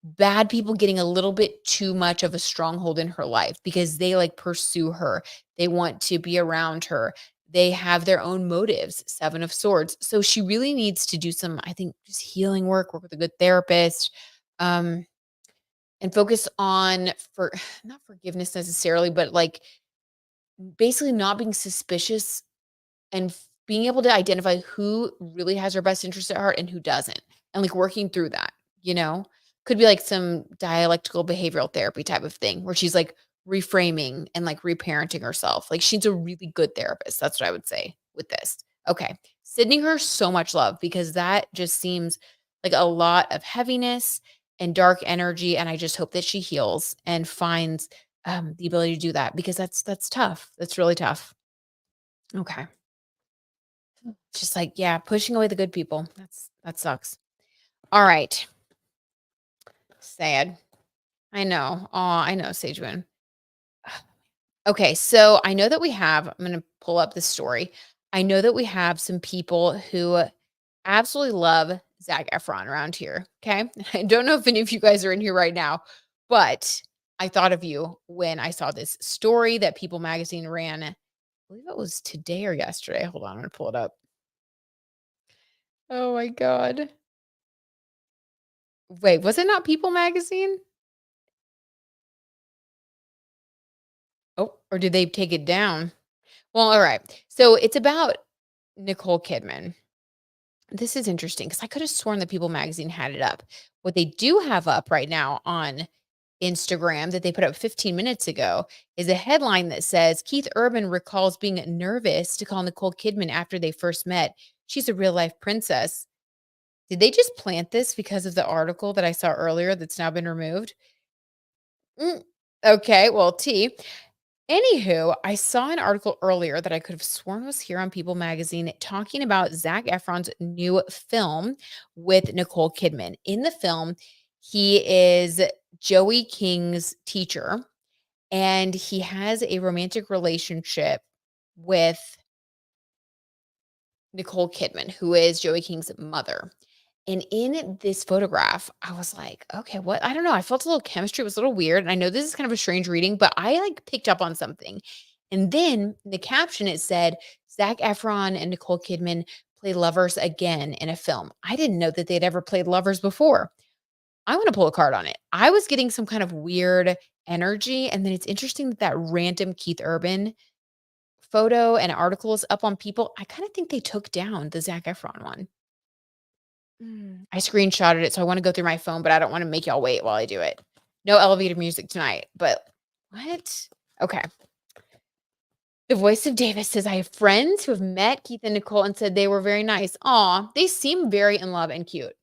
Speaker 1: bad people getting a little bit too much of a stronghold in her life because they like pursue her. They want to be around her. They have their own motives, Seven of Swords. So she really needs to do some, I think, just healing work with a good therapist. And focus on for not forgiveness necessarily, but like basically not being suspicious and being able to identify who really has her best interest at heart and who doesn't, and, like, working through that, you know? Could be, like, some dialectical behavioral therapy type of thing where she's, like, reframing and, like, reparenting herself. Like, she's a really good therapist, that's what I would say with this. Okay. Sending her so much love because that just seems like a lot of heaviness and dark energy, and I just hope that she heals and finds, the ability to do that because that's tough. That's really tough. Okay. Just like, yeah, pushing away the good people. That sucks. All right. Sad. I know. Oh, I know, Sage Moon. Okay, so I know that we have, I'm gonna pull up the story. I know that we have some people who absolutely love Zac Efron around here. Okay. I don't know if any of you guys are in here right now, but I thought of you when I saw this story that People Magazine ran. I believe it was today or yesterday. Hold on, I'm gonna pull it up. Oh my god. Wait, was it not People Magazine? Oh, or did they take it down? Well, all right. So it's about Nicole Kidman. This is interesting because I could have sworn that People Magazine had it up. What they do have up right now on Instagram that they put up 15 minutes ago is a headline that says Keith Urban recalls being nervous to call Nicole Kidman after they first met. She's a real life princess. Did they just plant this because of the article that I saw earlier that's now been removed? Mm, okay, well, T. Anywho, I saw an article earlier that I could have sworn was here on People Magazine talking about Zac Efron's new film with Nicole Kidman. In the film, he is Joey King's teacher and he has a romantic relationship with Nicole Kidman, who is Joey King's mother. And in this photograph, I was like, okay, what? I don't know. I felt a little chemistry. It was a little weird. And I know this is kind of a strange reading, but I like picked up on something. And then in the caption, it said, Zac Efron and Nicole Kidman play lovers again in a film. I didn't know that they'd ever played lovers before. I want to pull a card on it. I was getting some kind of weird energy. And then it's interesting that that random Keith Urban photo and article is up on People. I kind of think they took down the Zac Efron one. I screenshotted it, so I wanna go through my phone, but I don't wanna make y'all wait while I do it. No elevator music tonight, but what? Okay. The voice of Davis says, "I have friends who have met Keith and Nicole and said they were very nice." Aw, they seem very in love and cute.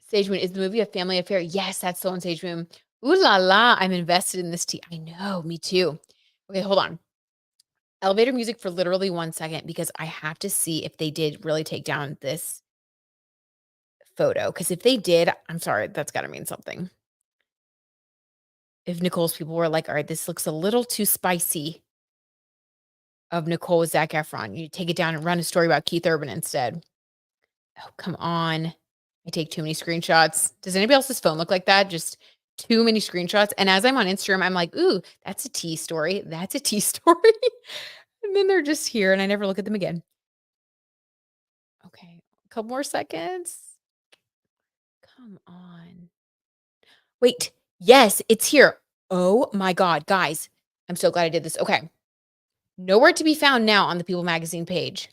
Speaker 1: Sage Moon, is the movie a family affair? Yes, that's the one, Sage Moon. Ooh la la, I'm invested in this tea. I know, me too. Okay, hold on. Elevator music for literally 1 second because I have to see if they did really take down this photo. Because if they did, I'm sorry, that's gotta mean something. If Nicole's people were like, "Alright, this looks a little too spicy," of Nicole with Zac Efron, you take it down and run a story about Keith Urban instead. Oh, come on. I take too many screenshots. Does anybody else's phone look like that? Just too many screenshots, and as I'm on Instagram, I'm like, "Ooh, that's a tea story. That's a tea story." And then they're just here, and I never look at them again. Okay, a couple more seconds. Come on. Wait. Yes, it's here. Oh my god, guys. I'm so glad I did this. Okay. Nowhere to be found now on the People Magazine page.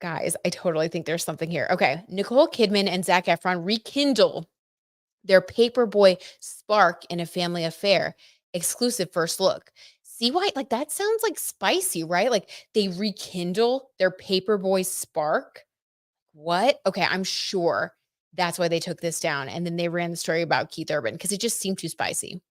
Speaker 1: Guys, I totally think there's something here. Okay. Nicole Kidman and Zac Efron rekindle their paperboy spark in a family affair. Exclusive first look. See why? Like, that sounds like spicy, right? Like, they rekindle their paperboy spark. What? Okay. I'm sure that's why they took this down. And then they ran the story about Keith Urban because it just seemed too spicy.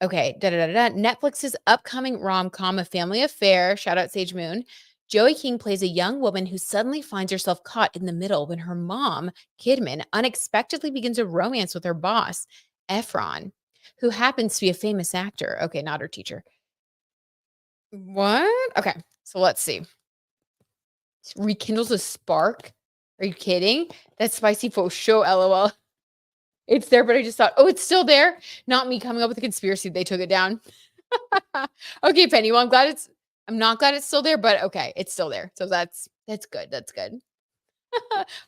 Speaker 1: Okay, da da da da. Netflix's upcoming rom-com, A Family Affair, shout out Sage Moon. Joey King plays a young woman who suddenly finds herself caught in the middle when her mom, Kidman, unexpectedly begins a romance with her boss, Efron, who happens to be a famous actor. Okay, not her teacher. What? Okay, so let's see. Rekindles a spark? Are you kidding? That's spicy for sure, lol. It's there, but I just thought, oh, it's still there. Not me coming up with a conspiracy. They took it down. Okay, Penny. Well, I'm not glad it's still there, but okay, it's still there. So that's good. That's good.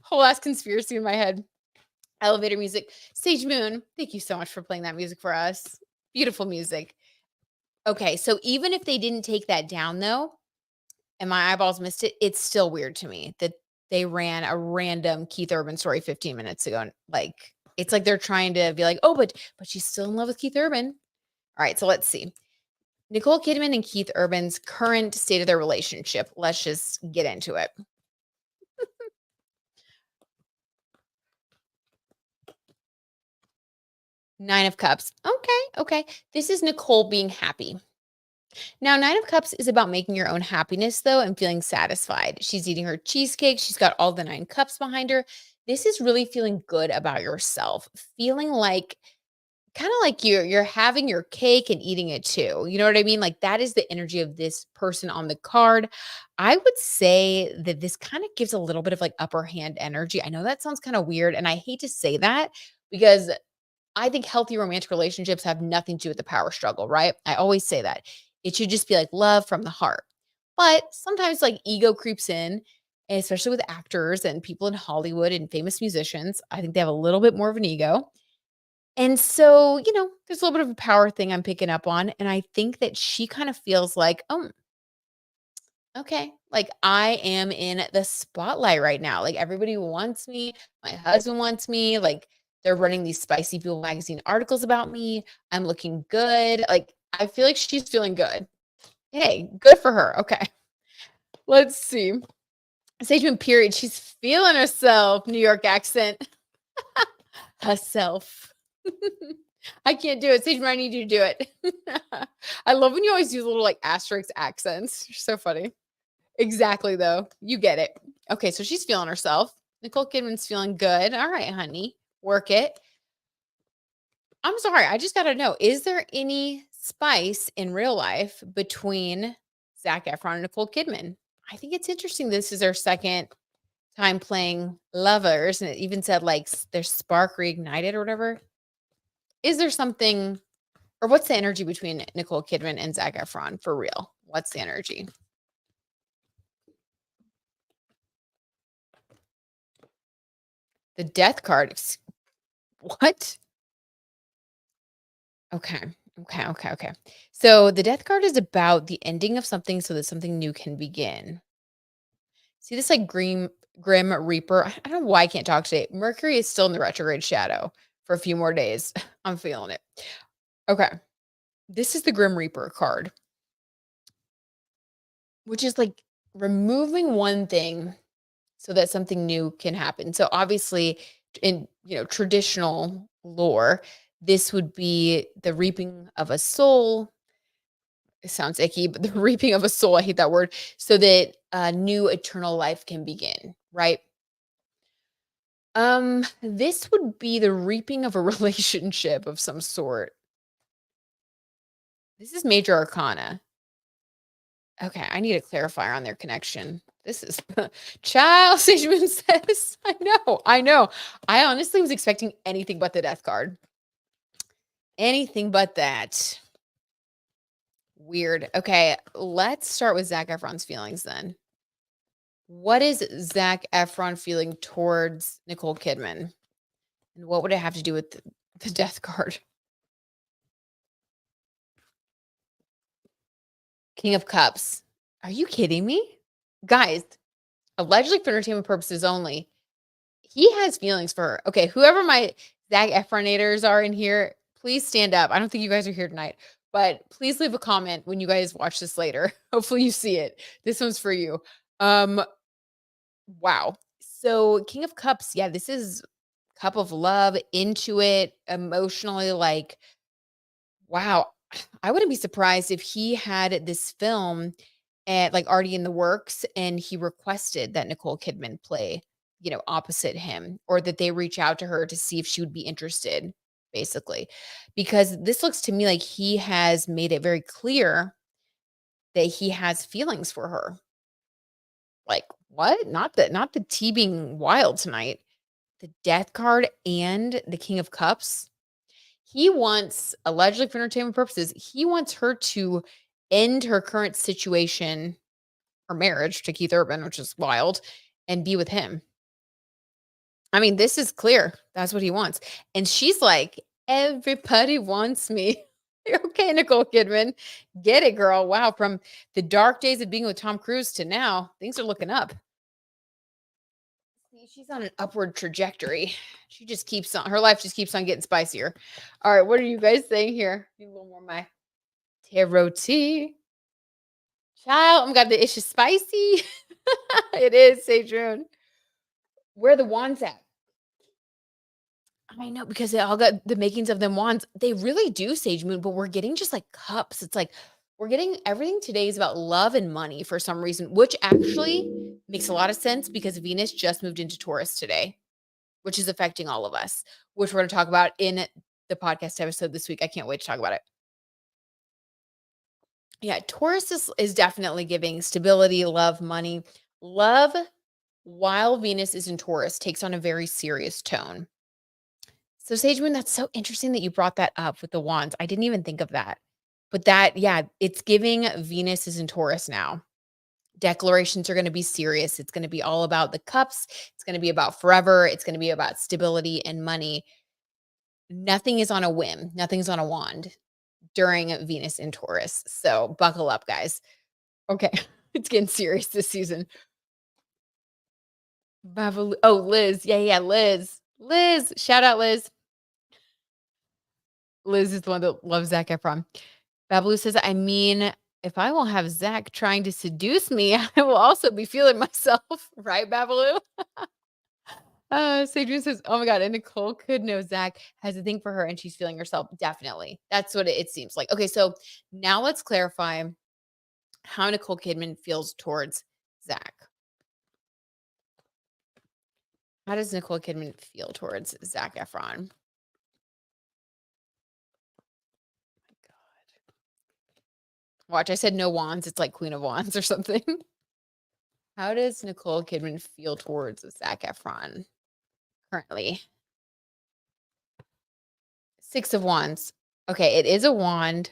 Speaker 1: Whole ass conspiracy in my head. Elevator music. Sage Moon, thank you so much for playing that music for us. Beautiful music. Okay, so even if they didn't take that down though, and my eyeballs missed it, it's still weird to me that they ran a random Keith Urban story 15 minutes ago. And like, it's like they're trying to be like, oh, but she's still in love with Keith Urban. All right, so let's see. Nicole Kidman and Keith Urban's current state of their relationship. Let's just get into it. Nine of Cups. Okay, okay. This is Nicole being happy. Now, Nine of Cups is about making your own happiness, though, and feeling satisfied. She's eating her cheesecake. She's got all the nine cups behind her. This is really feeling good about yourself, feeling like kind of like you're having your cake and eating it too. You know what I mean? Like that is the energy of this person on the card. I would say that this kind of gives a little bit of like upper hand energy. I know that sounds kind of weird, and I hate to say that because I think healthy romantic relationships have nothing to do with the power struggle, right? I always say that. It should just be like love from the heart. But sometimes like ego creeps in, and especially with actors and people in Hollywood and famous musicians. I think they have a little bit more of an ego. And so, there's a little bit of a power thing I'm picking up on. And I think that she kind of feels like, oh, okay, like I am in the spotlight right now. Like everybody wants me. My husband wants me. Like they're running these Spicy People magazine articles about me. I'm looking good. Like I feel like she's feeling good. Hey, good for her. Okay. Let's see. Sagement period. She's feeling herself. New York accent. Herself. I can't do it. Sagement, I need you to do it. I love when you always use little like asterisk accents. You're so funny. Exactly, though. You get it. Okay, so she's feeling herself. Nicole Kidman's feeling good. All right, honey. Work it. I'm sorry. I just got to know, is there any spice in real life between Zac Efron and Nicole Kidman? I think it's interesting. This is their second time playing lovers, and it even said like their spark reignited or whatever. Is there something, or what's the energy between Nicole Kidman and Zac Efron for real? What's the energy? The death card. What? Okay. Okay. Okay. Okay. So the death card is about the ending of something so that something new can begin. See this like grim reaper. I don't know why I can't talk today. Mercury is still in the retrograde shadow for a few more days. I'm feeling it. Okay. This is the Grim Reaper card, which is like removing one thing so that something new can happen. So obviously in, traditional lore, this would be the reaping of a soul. It sounds icky, but the reaping of a soul, I hate that word, so that a new eternal life can begin, right? This would be the reaping of a relationship of some sort. This is major arcana. Okay, I need a clarifier on their connection. This is child Sageman says. I know. I honestly was expecting anything but the death card. Anything but that. Weird. Okay, let's start with Zac Efron's feelings then. What is Zac Efron feeling towards Nicole Kidman? And what would it have to do with the death card? King of Cups. Are you kidding me? Guys, allegedly for entertainment purposes only. He has feelings for her. Okay, whoever my Zac Efronators are in here, please stand up. I don't think you guys are here tonight, but please leave a comment when you guys watch this later. Hopefully you see it. This one's for you. Um, wow. So King of Cups, yeah, this is cup of love, into it, emotionally, like, wow. I wouldn't be surprised if he had this film and like already in the works and he requested that Nicole Kidman play, opposite him, or that they reach out to her to see if she would be interested, basically. Because this looks to me like he has made it very clear that he has feelings for her. Like, what? Not the tea being wild tonight. The death card and the King of Cups. He wants, allegedly for entertainment purposes, he wants her to end her current situation, her marriage to Keith Urban, which is wild, and be with him. I mean, this is clear. That's what he wants. And she's like, everybody wants me. Okay, Nicole Kidman. Get it, girl. Wow, from the dark days of being with Tom Cruise to now, things are looking up. See, she's on an upward trajectory. She just keeps on, her life just keeps on getting spicier. All right, what are you guys saying here? Need a little more of my tarot tea. Child, oh my God, the ish is spicy. It is, Sage Rune. Where the wands at? I know because they all got the makings of them wands. They really do, Sage Moon, but we're getting just like cups. It's like we're getting everything today is about love and money for some reason, which actually makes a lot of sense because Venus just moved into Taurus today, which is affecting all of us, which we're going to talk about in the podcast episode this week. I can't wait to talk about it. Yeah, Taurus is definitely giving stability, love, money. Love, while Venus is in Taurus, takes on a very serious tone. So Sage Moon, that's so interesting that you brought that up with the wands. I didn't even think of that. But that, yeah, it's giving Venus is in Taurus now. Declarations are going to be serious. It's going to be all about the cups. It's going to be about forever. It's going to be about stability and money. Nothing is on a whim. Nothing's on a wand during Venus in Taurus. So buckle up, guys. Okay. It's getting serious this season. Oh, Liz. Yeah, Liz. Liz. Shout out, Liz. Liz is the one that loves Zac Efron. Babalu says, I mean, if I will have Zack trying to seduce me, I will also be feeling myself. Right, Babalu? Sadrian says, oh my God, and Nicole could know Zack has a thing for her and she's feeling herself. Definitely. That's what it seems like. Okay, so now let's clarify how Nicole Kidman feels towards Zack. How does Nicole Kidman feel towards Zac Efron? Watch, I said no wands. It's like Queen of Wands or something. How does Nicole Kidman feel towards Zac Efron currently? Six of Wands. Okay, it is a wand,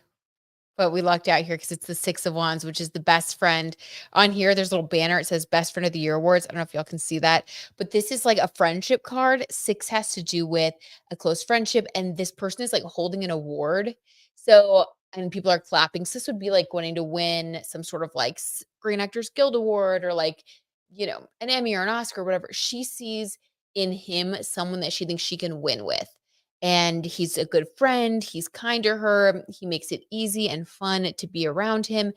Speaker 1: but we lucked out here because it's the Six of Wands, which is the best friend. On here, there's a little banner. It says Best Friend of the Year Awards. I don't know if y'all can see that, but this is like a friendship card. Six has to do with a close friendship, and this person is like holding an award. So, and people are clapping. So this would be like wanting to win some sort of like Screen Actors Guild Award or like, an Emmy or an Oscar or whatever. She sees in him someone that she thinks she can win with. And he's a good friend. He's kind to her. He makes it easy and fun to be around him.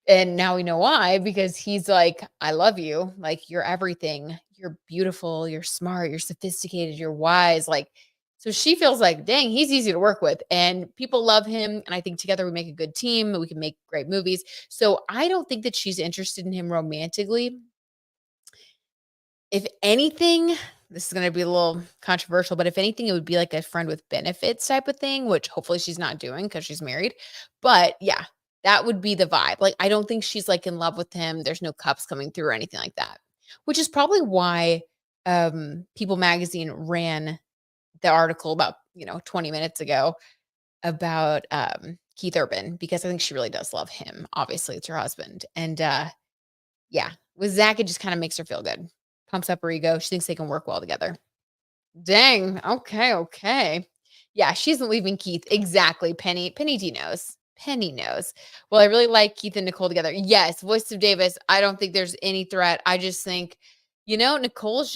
Speaker 1: And now we know why, because he's like, I love you. Like, you're everything. You're beautiful. You're smart. You're sophisticated. You're wise. Like, so she feels like, dang, he's easy to work with. And people love him. And I think together we make a good team. We can make great movies. So I don't think that she's interested in him romantically. If anything, this is going to be a little controversial, but if anything, it would be like a friend with benefits type of thing, which hopefully she's not doing because she's married. But yeah, that would be the vibe. Like, I don't think she's like in love with him. There's no cups coming through or anything like that, which is probably why People Magazine ran the article about, 20 minutes ago about Keith Urban, because I think she really does love him. Obviously, it's her husband. And yeah, with Zack, it just kind of makes her feel good. Pumps up her ego. She thinks they can work well together. Dang. Okay. Yeah, she isn't leaving Keith. Exactly. Penny D knows. Penny knows. Well, I really like Keith and Nicole together. Yes, voice of Davis. I don't think there's any threat. I just think, Nicole's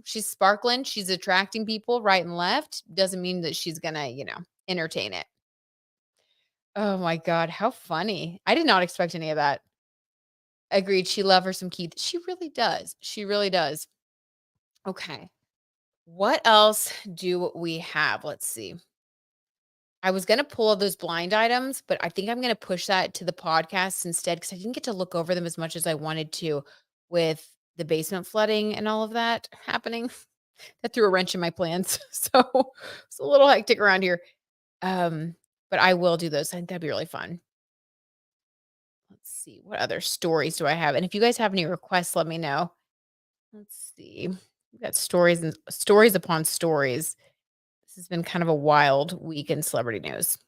Speaker 1: she's sparkling. She's attracting people right and left. Doesn't mean that she's gonna, entertain it. Oh my God, how funny. I did not expect any of that. Agreed. She loves her some Keith. She really does. She really does. Okay. What else do we have? Let's see. I was going to pull those blind items, but I think I'm going to push that to the podcast instead because I didn't get to look over them as much as I wanted to with the basement flooding and all of that happening. That threw a wrench in my plans. So it's a little hectic around here. But I will do those. I think that'd be really fun. Let's see. What other stories do I have? And if you guys have any requests, let me know. Let's see. We've got stories and stories upon stories. This has been kind of a wild week in celebrity news.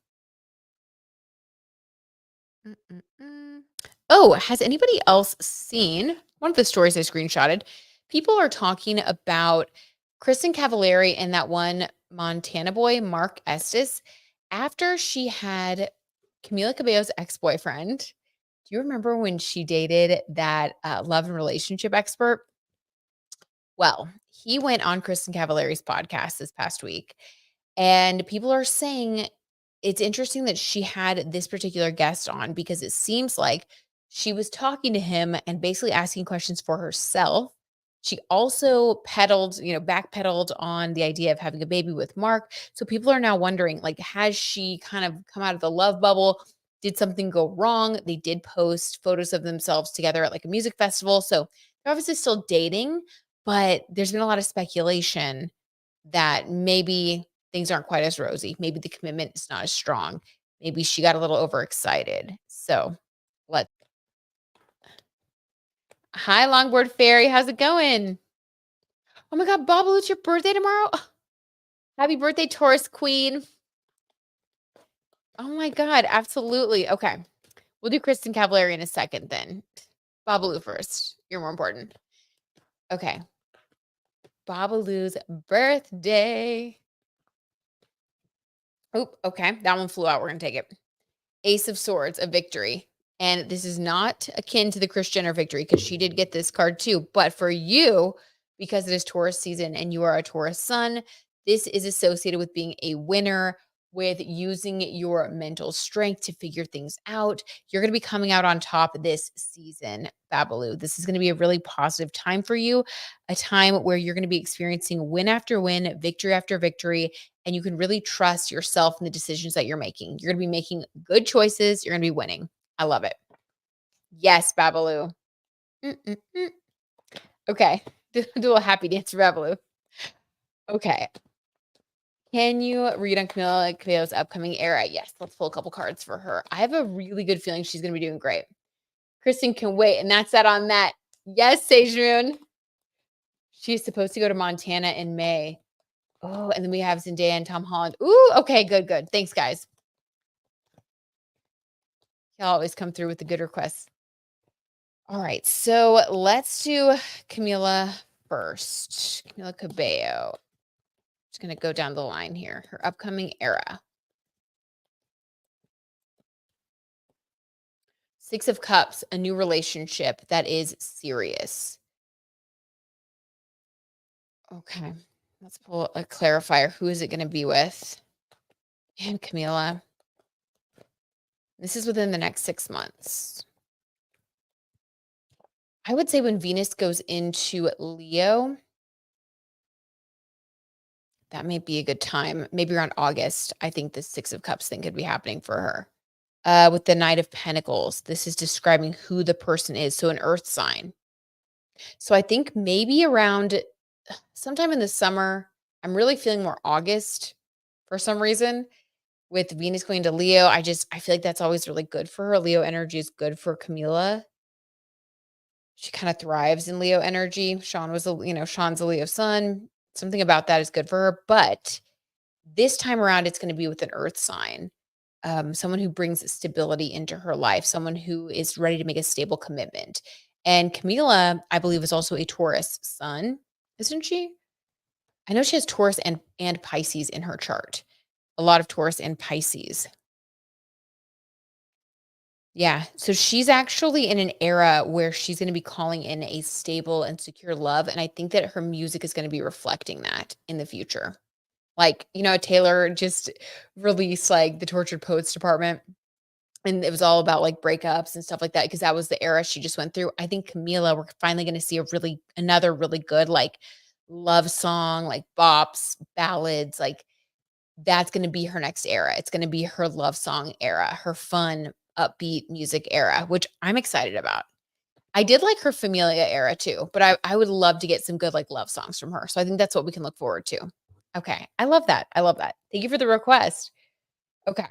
Speaker 1: Oh, has anybody else seen one of the stories I screenshotted? People are talking about Kristen Cavallari and that one Montana boy, Mark Estes, after she had Camila Cabello's ex-boyfriend, do you remember when she dated that, love and relationship expert? Well, he went on Kristen Cavallari's podcast this past week, and people are saying it's interesting that she had this particular guest on because it seems like she was talking to him and basically asking questions for herself. She also backpedaled on the idea of having a baby with Mark. So people are now wondering, like, has she kind of come out of the love bubble? Did something go wrong? They did post photos of themselves together at like a music festival. So they're obviously still dating, but there's been a lot of speculation that maybe things aren't quite as rosy. Maybe the commitment is not as strong. Maybe she got a little overexcited. So, let hi, Longboard Fairy. How's it going? Oh my God, Bobble, it's your birthday tomorrow. Happy birthday, Taurus Queen. Oh my God, absolutely. Okay. We'll do Kristen Cavallari in a second then. Babalu first. You're more important. Okay. Babalu's birthday. Oh, okay. That one flew out. We're going to take it. Ace of Swords, a victory. And this is not akin to the Kris Jenner victory because she did get this card too. But for you, because it is Taurus season and you are a Taurus sun, this is associated with being a winner, with using your mental strength to figure things out. You're going to be coming out on top this season, Babalu. This is going to be a really positive time for you, a time where you're going to be experiencing win after win, victory after victory, and you can really trust yourself in the decisions that you're making. You're going to be making good choices. You're going to be winning. I love it. Yes, Babalu. Mm-mm-mm. Okay. Do a happy dance for Babalu. Okay. Can you read on Camila Cabello's upcoming era? Yes. Let's pull a couple cards for her. I have a really good feeling she's going to be doing great. Kristen can wait. And that's that on that. Yes, Sejun. She's supposed to go to Montana in May. Oh, and then we have Zendaya and Tom Holland. Ooh, okay, good, good. Thanks, guys. Y'all always come through with the good requests. All right, so let's do Camila first. Camila Cabello. Just gonna go down the line here. Her upcoming era. Six of Cups, a new relationship that is serious. Okay, let's pull a clarifier. Who is it gonna be with? And Camila. This is within the next 6 months. I would say when Venus goes into Leo, that may be a good time. Maybe around August. I think the Six of Cups thing could be happening for her. With the Knight of Pentacles, this is describing who the person is. So an earth sign. So I think maybe around sometime in the summer, I'm really feeling more August for some reason. With Venus going to Leo, I feel like that's always really good for her. Leo energy is good for Camila. She kind of thrives in Leo energy. Sean's a Leo sun. Something about that is good for her. But this time around, it's going to be with an earth sign. Someone who brings stability into her life, someone who is ready to make a stable commitment. And Camila, I believe, is also a Taurus sun, isn't she? I know she has Taurus and Pisces in her chart. A lot of Taurus and Pisces. Yeah. So she's actually in an era where she's going to be calling in a stable and secure love. And I think that her music is going to be reflecting that in the future. Like, Taylor just released like the Tortured Poets Department. And it was all about like breakups and stuff like that because that was the era she just went through. I think Camila, we're finally going to see another really good like love song, like bops, ballads, like that's going to be her next era. It's going to be her love song era, her fun, upbeat music era, which I'm excited about. I did like her Familia era too, but I would love to get some good like love songs from her. So I think that's what we can look forward to. Okay. I love that. I love that. Thank you for the request. Okay.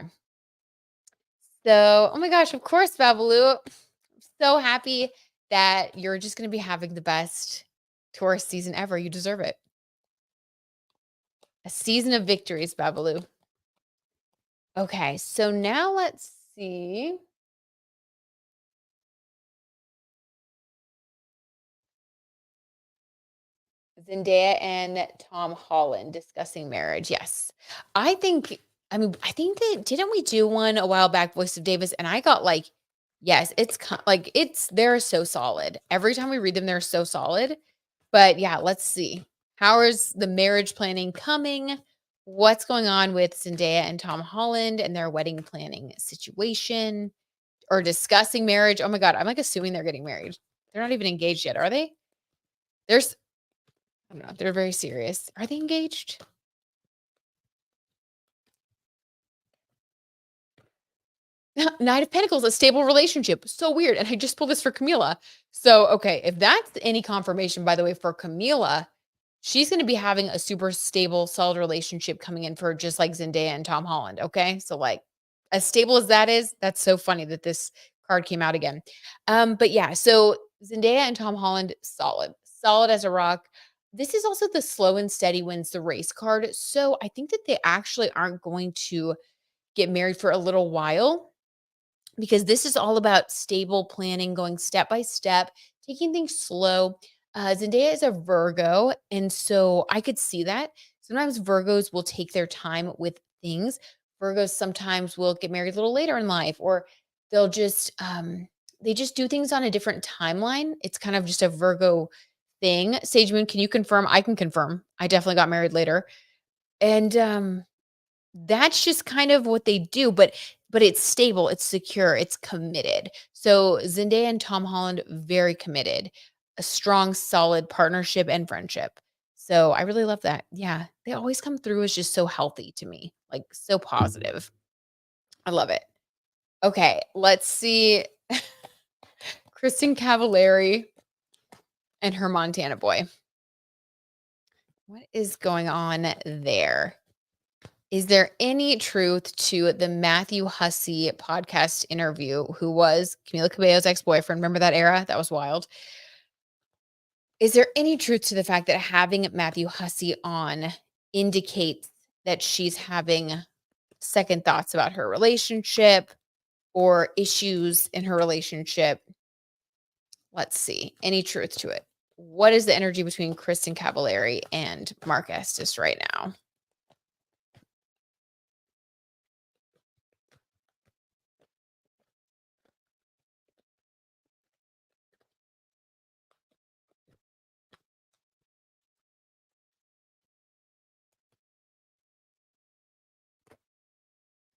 Speaker 1: So, oh my gosh, of course, Babalu. I'm so happy that you're just going to be having the best tourist season ever. You deserve it. A season of victories, Babalu. Okay, so now let's see. Zendaya and Tom Holland discussing marriage. Yes. I think I mean, I think that didn't we do one a while back, Voice of Davis, and I got like, yes, like they're so solid. Every time we read them, they're so solid. But yeah, let's see. How is the marriage planning coming? What's going on with Zendaya and Tom Holland and their wedding planning situation or discussing marriage? Oh my God, I'm like assuming they're getting married. They're not even engaged yet, are they? There's, I don't know. They're very serious. Are they engaged? Knight of Pentacles, a stable relationship. So weird. And I just pulled this for Camila. So, okay, if that's any confirmation, by the way, for Camila, she's going to be having a super stable, solid relationship coming in for just like Zendaya and Tom Holland. Okay. So, like, as stable as that is, that's so funny that this card came out again. But yeah, so Zendaya and Tom Holland, solid, solid as a rock. This is also the slow and steady wins the race card. So I think that they actually aren't going to get married for a little while because this is all about stable planning, going step by step, taking things slow. Zendaya is a Virgo, and so I could see that. Sometimes Virgos will take their time with things. Virgos sometimes will get married a little later in life, or they'll just they just do things on a different timeline. It's kind of just a Virgo thing. Sage Moon, can you confirm? I can confirm. I definitely got married later, and that's just kind of what they do, but it's stable, it's secure, it's committed. So Zendaya and Tom Holland, very committed, a strong, solid partnership and friendship. So I really love that. Yeah, they always come through as just so healthy to me, like so positive. I love it. Okay, let's see. Kristen Cavallari and her Montana boy. What is going on there? Is there any truth to the Matthew Hussey podcast interview, who was Camila Cabello's ex-boyfriend? Remember that era? That was wild. Is there any truth to the fact that having Matthew Hussey on indicates that she's having second thoughts about her relationship or issues in her relationship? Let's see. Any truth to it? What is the energy between Kristen Cavallari and Mark Estes right now?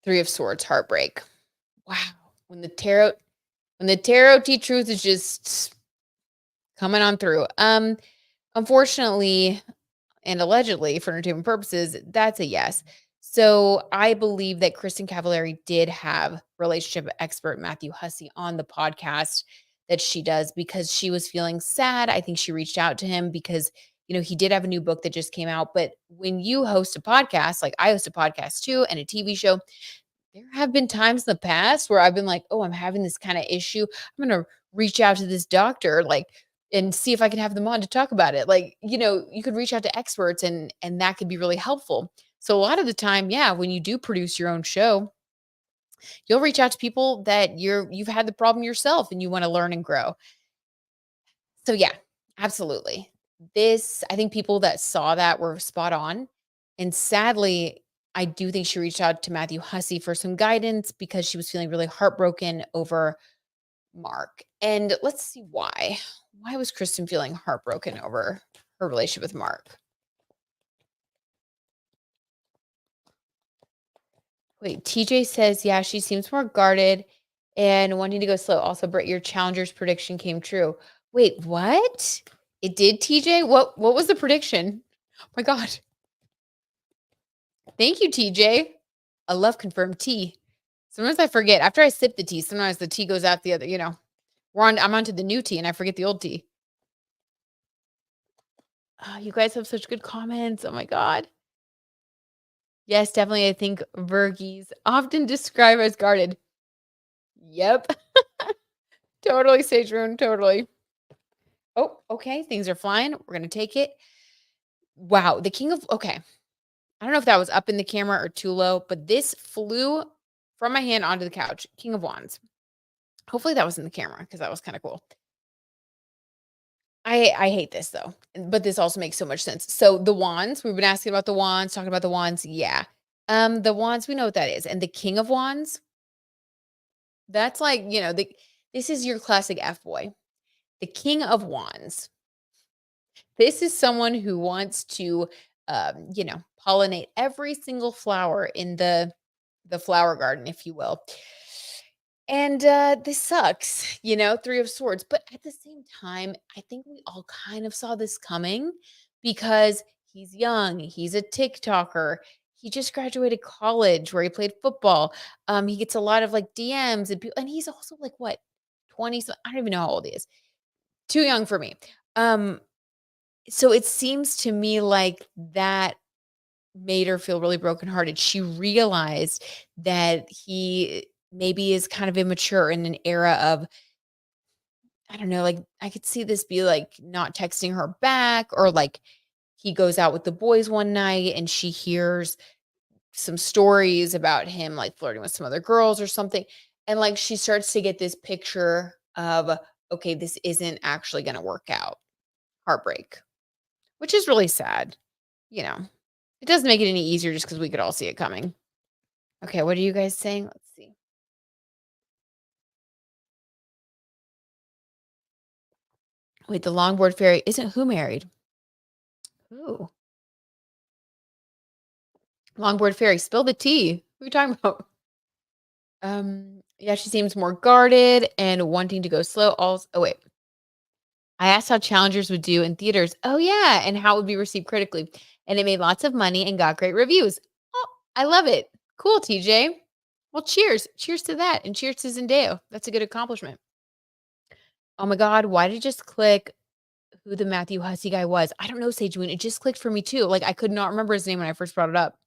Speaker 1: Three of Swords, heartbreak. Wow. When the tarot when the tarot T truth is just coming on through. Unfortunately and allegedly for entertainment purposes, that's a yes. So I believe that Kristen Cavallari did have relationship expert Matthew Hussey on the podcast that she does because she was feeling sad. I think she reached out to him because he did have a new book that just came out. But when you host a podcast, like I host a podcast too, and a TV show, there have been times in the past where I've been like, "Oh, I'm having this kinda issue. I'm gonna reach out to this doctor, like, and see if I can have them on to talk about it." Like, you could reach out to experts and that could be really helpful. So a lot of the time, yeah, when you do produce your own show, you'll reach out to people that you've had the problem yourself and you wanna learn and grow. So yeah, absolutely. I think people that saw that were spot on. And sadly, I do think she reached out to Matthew Hussey for some guidance because she was feeling really heartbroken over Mark. And let's see why. Why was Kristen feeling heartbroken over her relationship with Mark? Wait, TJ says, yeah, she seems more guarded and wanting to go slow. Also, Britt, your challenger's prediction came true. Wait, what? It did, TJ? What was the prediction? Oh my God. Thank you, TJ. I love confirmed tea. Sometimes I forget. After I sip the tea, sometimes the tea goes out the other. I'm onto the new tea and I forget the old tea. Oh, you guys have such good comments. Oh my God. Yes, definitely. I think Virgies often describe as guarded. Yep. Totally, Sage Rune. Totally. Oh, okay. Things are flying. We're going to take it. Wow. Okay. I don't know if that was up in the camera or too low, but this flew from my hand onto the couch. King of Wands. Hopefully that was in the camera because that was kind of cool. I hate this though, but this also makes so much sense. So the wands, we've been asking about the wands, talking about the wands. Yeah. The wands, we know what that is, and the king of wands, that's like, this is your classic F boy. The king of wands. This is someone who wants to, pollinate every single flower in the flower garden, if you will. And this sucks, Three of Swords. But at the same time, I think we all kind of saw this coming because he's young, he's a TikToker. He just graduated college where he played football. He gets a lot of like DMs and people, and he's also like what 20, so I don't even know how old he is. Too young for me. Um, so it seems to me like that made her feel really brokenhearted. She realized that he maybe is kind of immature in an era of, I don't know, like I could see this be like not texting her back, or like he goes out with the boys one night and she hears some stories about him like flirting with some other girls or something. And like she starts to get this picture of, okay, this isn't actually going to work out. Heartbreak, which is really sad. You know, it doesn't make it any easier just because we could all see it coming. Okay, what are you guys saying? Let's see. Wait, the longboard fairy isn't who married? Who? Longboard fairy, spill the tea. Who are you talking about? Yeah, she seems more guarded and wanting to go slow. Also, oh wait, I asked how challengers would do in theaters. Oh yeah, and how it would be received critically, and it made lots of money and got great reviews. Oh, I love it. Cool, TJ. Well, cheers to that, and cheers to Zendaya. That's a good accomplishment. Oh my God, why did it just click who the Matthew Hussey guy was? I don't know, Sage Moon. It just clicked for me too. Like I could not remember his name when I first brought it up.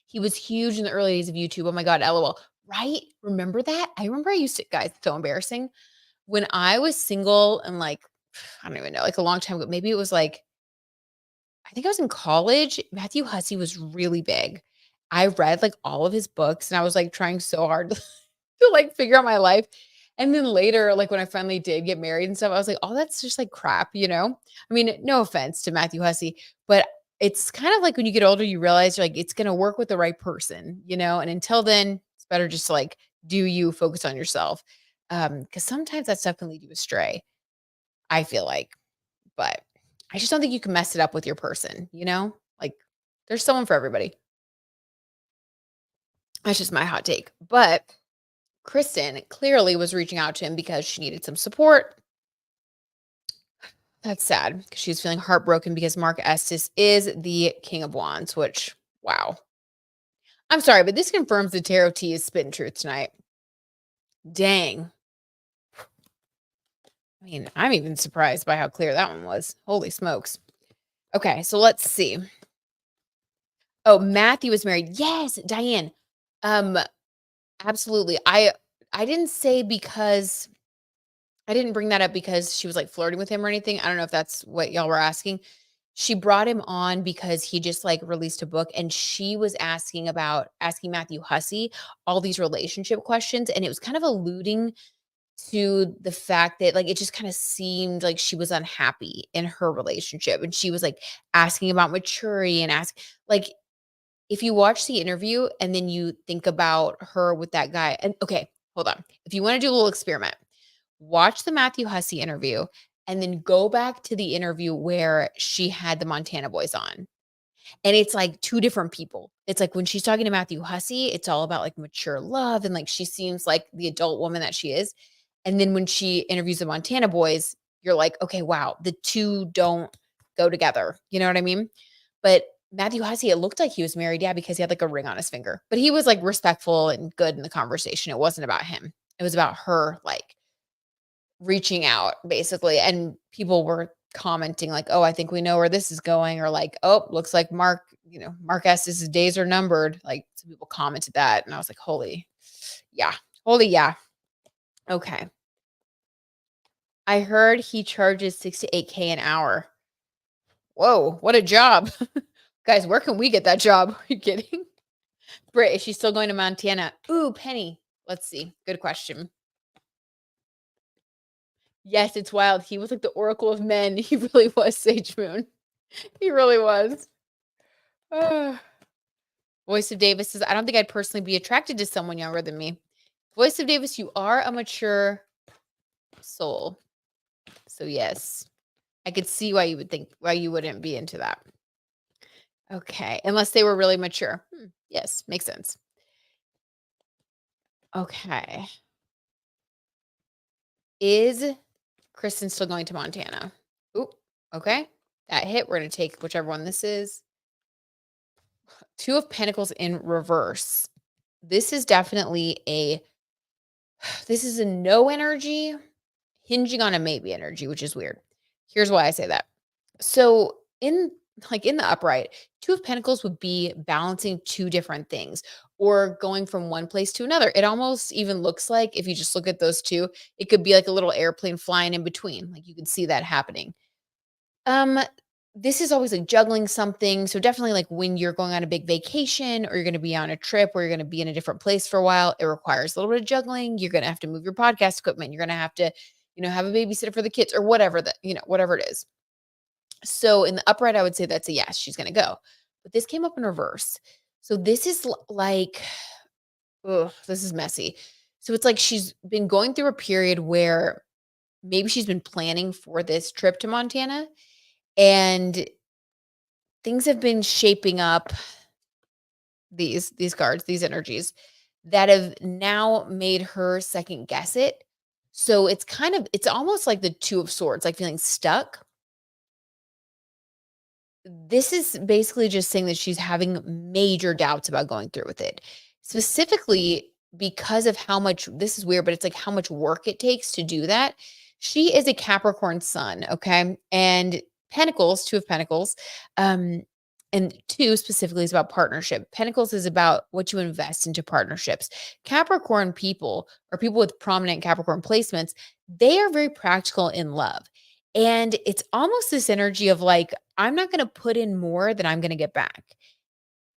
Speaker 1: He was huge in the early days of YouTube. Oh my God, LOL. Right? Remember that? I remember I used to, guys, it's so embarrassing. When I was single and like, I don't even know, like a long time ago, maybe it was like, I think I was in college. Matthew Hussey was really big. I read like all of his books and I was like trying so hard to like figure out my life. And then later, like when I finally did get married and stuff, I was like, oh, that's just like crap. I mean, no offense to Matthew Hussey, but it's kind of like when you get older, you realize you're like, it's going to work with the right person. And until then, it's better just to like do you focus on yourself. Because sometimes that stuff can lead you astray, I feel like. But I just don't think you can mess it up with your person? Like there's someone for everybody. That's just my hot take. But Kristen clearly was reaching out to him because she needed some support. That's sad because she's feeling heartbroken because Mark Estes is the King of Wands, which, wow. I'm sorry, but this confirms the tarot tea is spitting truth tonight. Dang. I mean, I'm even surprised by how clear that one was. Holy smokes. Okay, so let's see. Oh, Matthew was married. Yes, Diane. Um, absolutely. I didn't say because I didn't bring that up because she was like flirting with him or anything. I don't know if that's what y'all were asking. She brought him on because he just like released a book and she was asking Matthew Hussey all these relationship questions. And it was kind of alluding to the fact that like it just kind of seemed like she was unhappy in her relationship. And she was like asking about maturity and like if you watch the interview and then you think about her with that guy, and okay, hold on. If you want to do a little experiment, watch the Matthew Hussey interview and then go back to the interview where she had the Montana boys on. And it's like two different people. It's like when she's talking to Matthew Hussey, it's all about like mature love and like she seems like the adult woman that she is. And then when she interviews the Montana boys, you're like, okay, wow, the two don't go together. You know what I mean? But Matthew Hussey, it looked like he was married, yeah, because he had like a ring on his finger. But he was like respectful and good in the conversation. It wasn't about him. It was about her like reaching out basically. And people were commenting like, oh, I think we know where this is going, or like, oh, looks like Mark Estes' days are numbered. Like some people commented that. And I was like, holy yeah. Okay. I heard he charges 6 to 8K an hour. Whoa, what a job. Guys, where can we get that job? Are you kidding? Britt, is she still going to Montana? Ooh, Penny. Let's see. Good question. Yes, it's wild. He was like the oracle of men. He really was, Sage Moon. He really was. Ah, Voice of Davis says, I don't think I'd personally be attracted to someone younger than me. Voice of Davis, you are a mature soul. So yes, I could see why you wouldn't be into that. Okay. Unless they were really mature. Yes, makes sense. Okay. Is Kristen still going to Montana? Oop. Okay. That hit. We're going to take whichever one this is. Two of Pentacles in reverse. This is definitely this is a no energy hinging on a maybe energy, which is weird. Here's why I say that. So in the upright, Two of Pentacles would be balancing two different things or going from one place to another. It almost even looks like if you just look at those two, it could be like a little airplane flying in between. Like you could see that happening. Um, this is always like juggling something. So definitely like when you're going on a big vacation or you're going to be on a trip where you're going to be in a different place for a while, it requires a little bit of juggling. You're going to have to move your podcast equipment. You're going to have to, have a babysitter for the kids or whatever whatever it is. So in the upright, I would say that's a yes, she's going to go. But this came up in reverse. So this is like, oh, this is messy. So it's like she's been going through a period where maybe she's been planning for this trip to Montana and things have been shaping up these cards, these energies that have now made her second guess it. So it's almost like the Two of Swords, like feeling stuck. This is basically just saying that she's having major doubts about going through with it. Specifically because of how much this is weird, but it's like how much work it takes to do that. She is a Capricorn sun, okay? And Pentacles, Two of Pentacles, and two specifically is about partnership. Pentacles is about what you invest into partnerships. Capricorn people or people with prominent Capricorn placements, they are very practical in love. And it's almost this energy of like, I'm not going to put in more than I'm going to get back.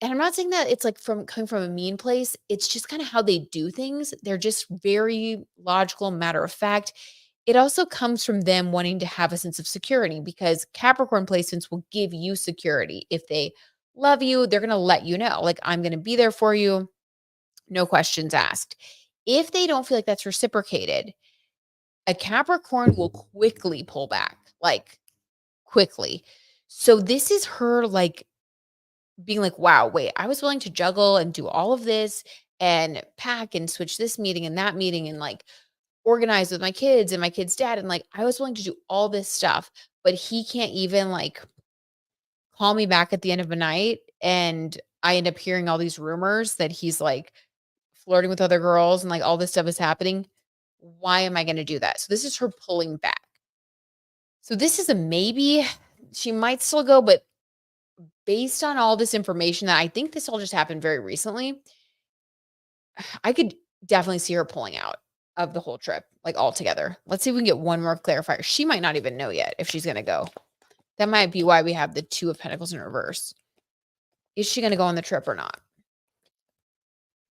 Speaker 1: And I'm not saying that it's like coming from a mean place. It's just kind of how they do things. They're just very logical, matter of fact. It also comes from them wanting to have a sense of security because Capricorn placements will give you security. If they love you, they're going to let you know, like, I'm going to be there for you. No questions asked. If they don't feel like that's reciprocated, a Capricorn will quickly pull back, like quickly. So this is her like being like, wow, wait, I was willing to juggle and do all of this and pack and switch this meeting and that meeting and like organize with my kids and my kids' dad. And like, I was willing to do all this stuff, but he can't even like call me back at the end of a night. And I end up hearing all these rumors that he's like flirting with other girls and like all this stuff is happening. Why am I going to do that? So this is her pulling back. So this is a maybe. She might still go, but based on all this information that I think this all just happened very recently, I could definitely see her pulling out of the whole trip, like altogether. Let's see if we can get one more clarifier. She might not even know yet if she's going to go. That might be why we have the Two of Pentacles in reverse. Is she going to go on the trip or not?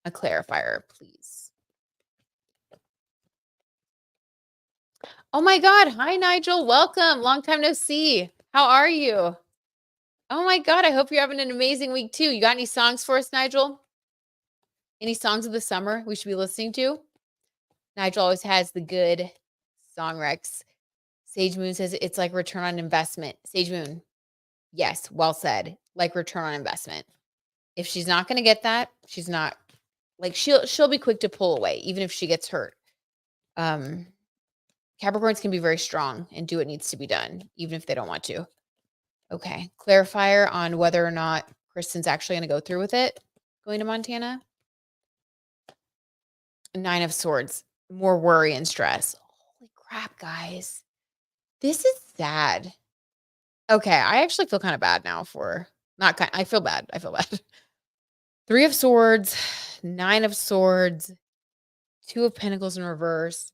Speaker 1: A clarifier, please. Oh my God. Hi, Nigel. Welcome. Long time no see. How are you? Oh my God. I hope you're having an amazing week too. You got any songs for us, Nigel? Any songs of the summer we should be listening to? Nigel always has the good song recs. Sage Moon says it's like return on investment. Sage Moon. Yes, well said. Like return on investment. If she's not going to get that, she's not like she'll be quick to pull away even if she gets hurt. Capricorns can be very strong and do what needs to be done even if they don't want to. Okay, clarifier on whether or not Kristen's actually going to go through with it going to Montana. Nine of Swords, more worry and stress. Holy crap, guys. This is sad. Okay, I actually feel kind of bad now for not kind. I feel bad. Three of Swords, Nine of Swords, Two of Pentacles in reverse.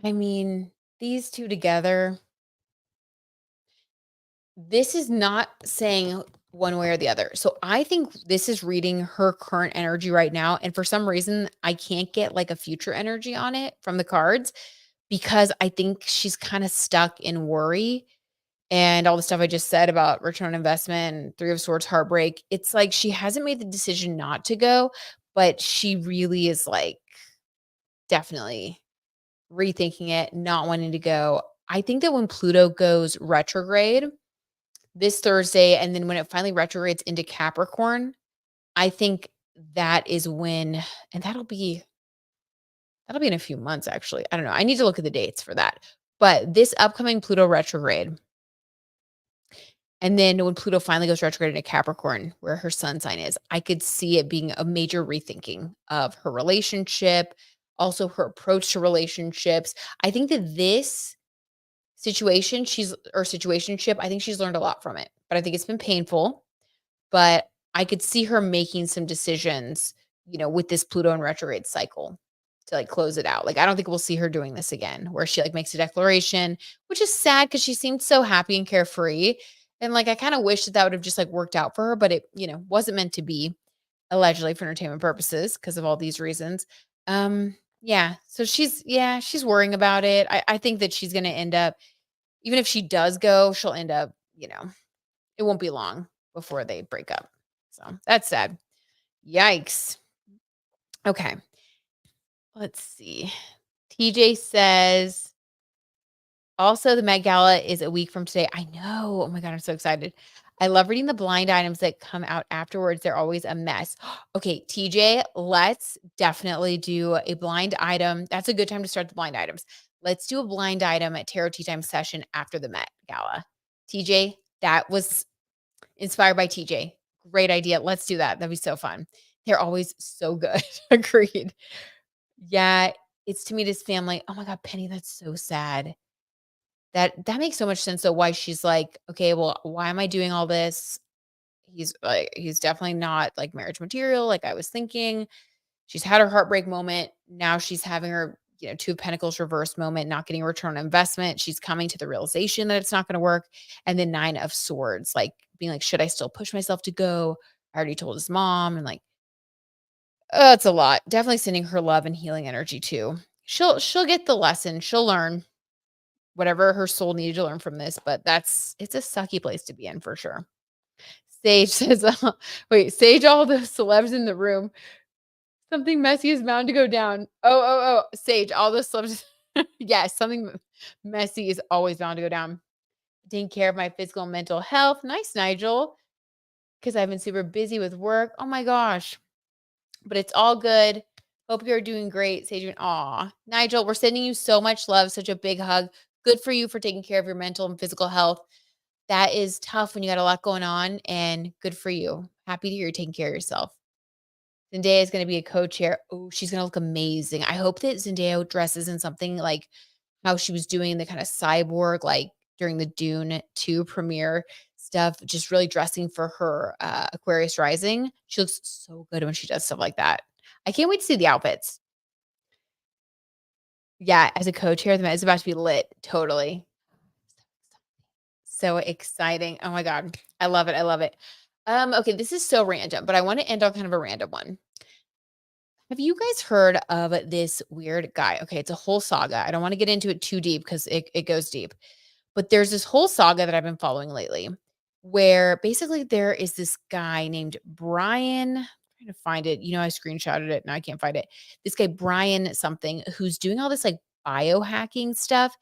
Speaker 1: I mean, these two together. This is not saying one way or the other. So I think this is reading her current energy right now. And for some reason, I can't get like a future energy on it from the cards because I think she's kind of stuck in worry. and all the stuff I just said about return on investment and 3 of Swords heartbreak, it's like she hasn't made the decision not to go, but she really is, like, definitely rethinking it, not wanting to go. I think that when Pluto goes retrograde this Thursday, and then when it finally retrogrades into Capricorn, I think that is when, and that'll be in a few months, actually. I don't know. I need to look at the dates for that. But this upcoming Pluto retrograde, and then when Pluto finally goes retrograde into Capricorn, where her sun sign is, I could see it being a major rethinking of her relationship, also her approach to relationships. I think that this situationship, I think she's learned a lot from it, but I think it's been painful. But I could see her making some decisions, with this Pluto and retrograde cycle to, like, close it out. Like, I don't think we'll see her doing this again where she, like, makes a declaration, which is sad because she seemed so happy and carefree. And, like, I kind of wish that that would have just, like, worked out for her, but it, wasn't meant to be, allegedly for entertainment purposes because of all these reasons. Yeah. So she's worrying about it. I think that she's going to end up, even if she does go, she'll end up, it won't be long before they break up. So that's sad. Yikes. Okay. Let's see. TJ says, also, the Met Gala is a week from today. I know. Oh my God, I'm so excited. I love reading the blind items that come out afterwards. They're always a mess. Okay, TJ, let's definitely do a blind item. That's a good time to start the blind items. Let's do a blind item at Tarot Tea Time session after the Met Gala. TJ, that was inspired by TJ. Great idea. Let's do that. That'd be so fun. They're always so good. Agreed. Yeah, it's Tamita's family. Oh my God, Penny, that's so sad. That makes so much sense though, why she's like, "Okay, well, why am I doing all this?" He's definitely not like marriage material like I was thinking. She's had her heartbreak moment. Now she's having her, Two of Pentacles reverse moment, not getting a return on investment. She's coming to the realization that it's not going to work. And then 9 of Swords, like being like, should I still push myself to go? I already told his mom, and like, oh, it's a lot. Definitely sending her love and healing energy too. She'll get the lesson. She'll learn whatever her soul needed to learn from this, but it's a sucky place to be in for sure. Sage says, wait, Sage, all the celebs in the room. Something messy is bound to go down. Oh, Sage, all the celebs. Yes, something messy is always bound to go down. Taking care of my physical and mental health. Nice, Nigel. Because I've been super busy with work. Oh my gosh. But it's all good. Hope you're doing great, Sage. Aw, Nigel, we're sending you so much love, such a big hug. Good for you for taking care of your mental and physical health. That is tough when you got a lot going on, and good for you. Happy to hear you're taking care of yourself. Zendaya is going to be a co-chair. Oh, she's going to look amazing. I hope that Zendaya dresses in something like how she was doing the kind of cyborg, like during the Dune 2 premiere stuff, just really dressing for her Aquarius rising. She looks so good when she does stuff like that. I can't wait to see the outfits. Yeah, as a co-chair, the Met is about to be lit. Totally. So exciting. Oh my God. I love it. I love it. Okay, this is so random, but I want to end on kind of a random one. Have you guys heard of this weird guy? Okay, it's a whole saga. I don't want to get into it too deep because it goes deep. But there's this whole saga that I've been following lately where basically there is this guy named Brian. I'm trying to find it. I screenshotted it. Now I can't find it. This guy, Brian something, who's doing all this like biohacking stuff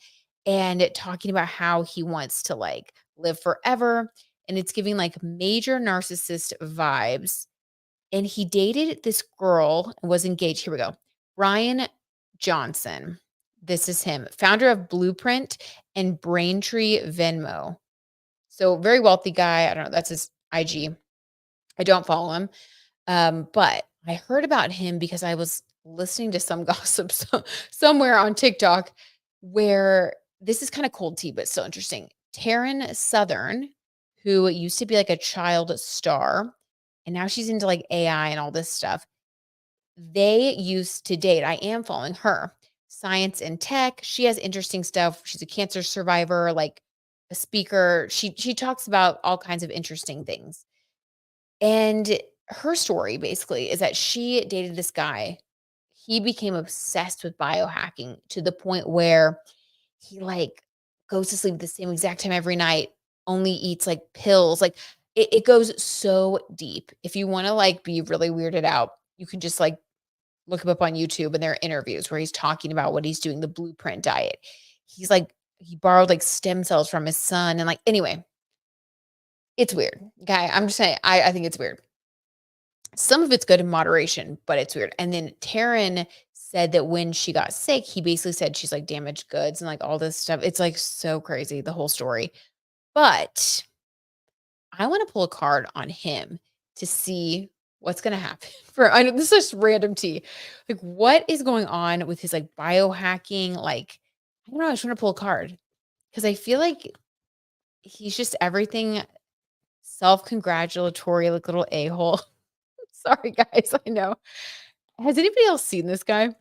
Speaker 1: and talking about how he wants to like live forever. And it's giving like major narcissist vibes, and he dated this girl and was engaged. Here we go. Brian Johnson. This is him, founder of Blueprint and Braintree Venmo. So very wealthy guy. I don't know. That's his IG. I don't follow him. But I heard about him because I was listening to some gossip somewhere on TikTok where this is kind of cold tea, but still interesting. Taryn Southern, who used to be like a child star, and now she's into like AI and all this stuff. They used to date. I am following her. Science and tech. She has interesting stuff. She's a cancer survivor, like a speaker. She talks about all kinds of interesting things. And her story basically is that she dated this guy. He became obsessed with biohacking to the point where he like goes to sleep at the same exact time every night, only eats like pills. Like it goes so deep. If you want to like be really weirded out, you can just like look him up on YouTube and there are interviews where he's talking about what he's doing, the blueprint diet. He's like, he borrowed like stem cells from his son. And like, anyway, it's weird. Okay. I'm just saying, I think it's weird. Some of it's good in moderation, but it's weird. And then Taryn said that when she got sick, he basically said she's like damaged goods and like all this stuff. It's like so crazy, the whole story. But I want to pull a card on him to see what's going to happen for, I know this is just random tea. Like what is going on with his like biohacking? Like, I don't know. I just want to pull a card because I feel like he's just everything self-congratulatory, like little a-hole. Sorry, guys. I know. Has anybody else seen this guy?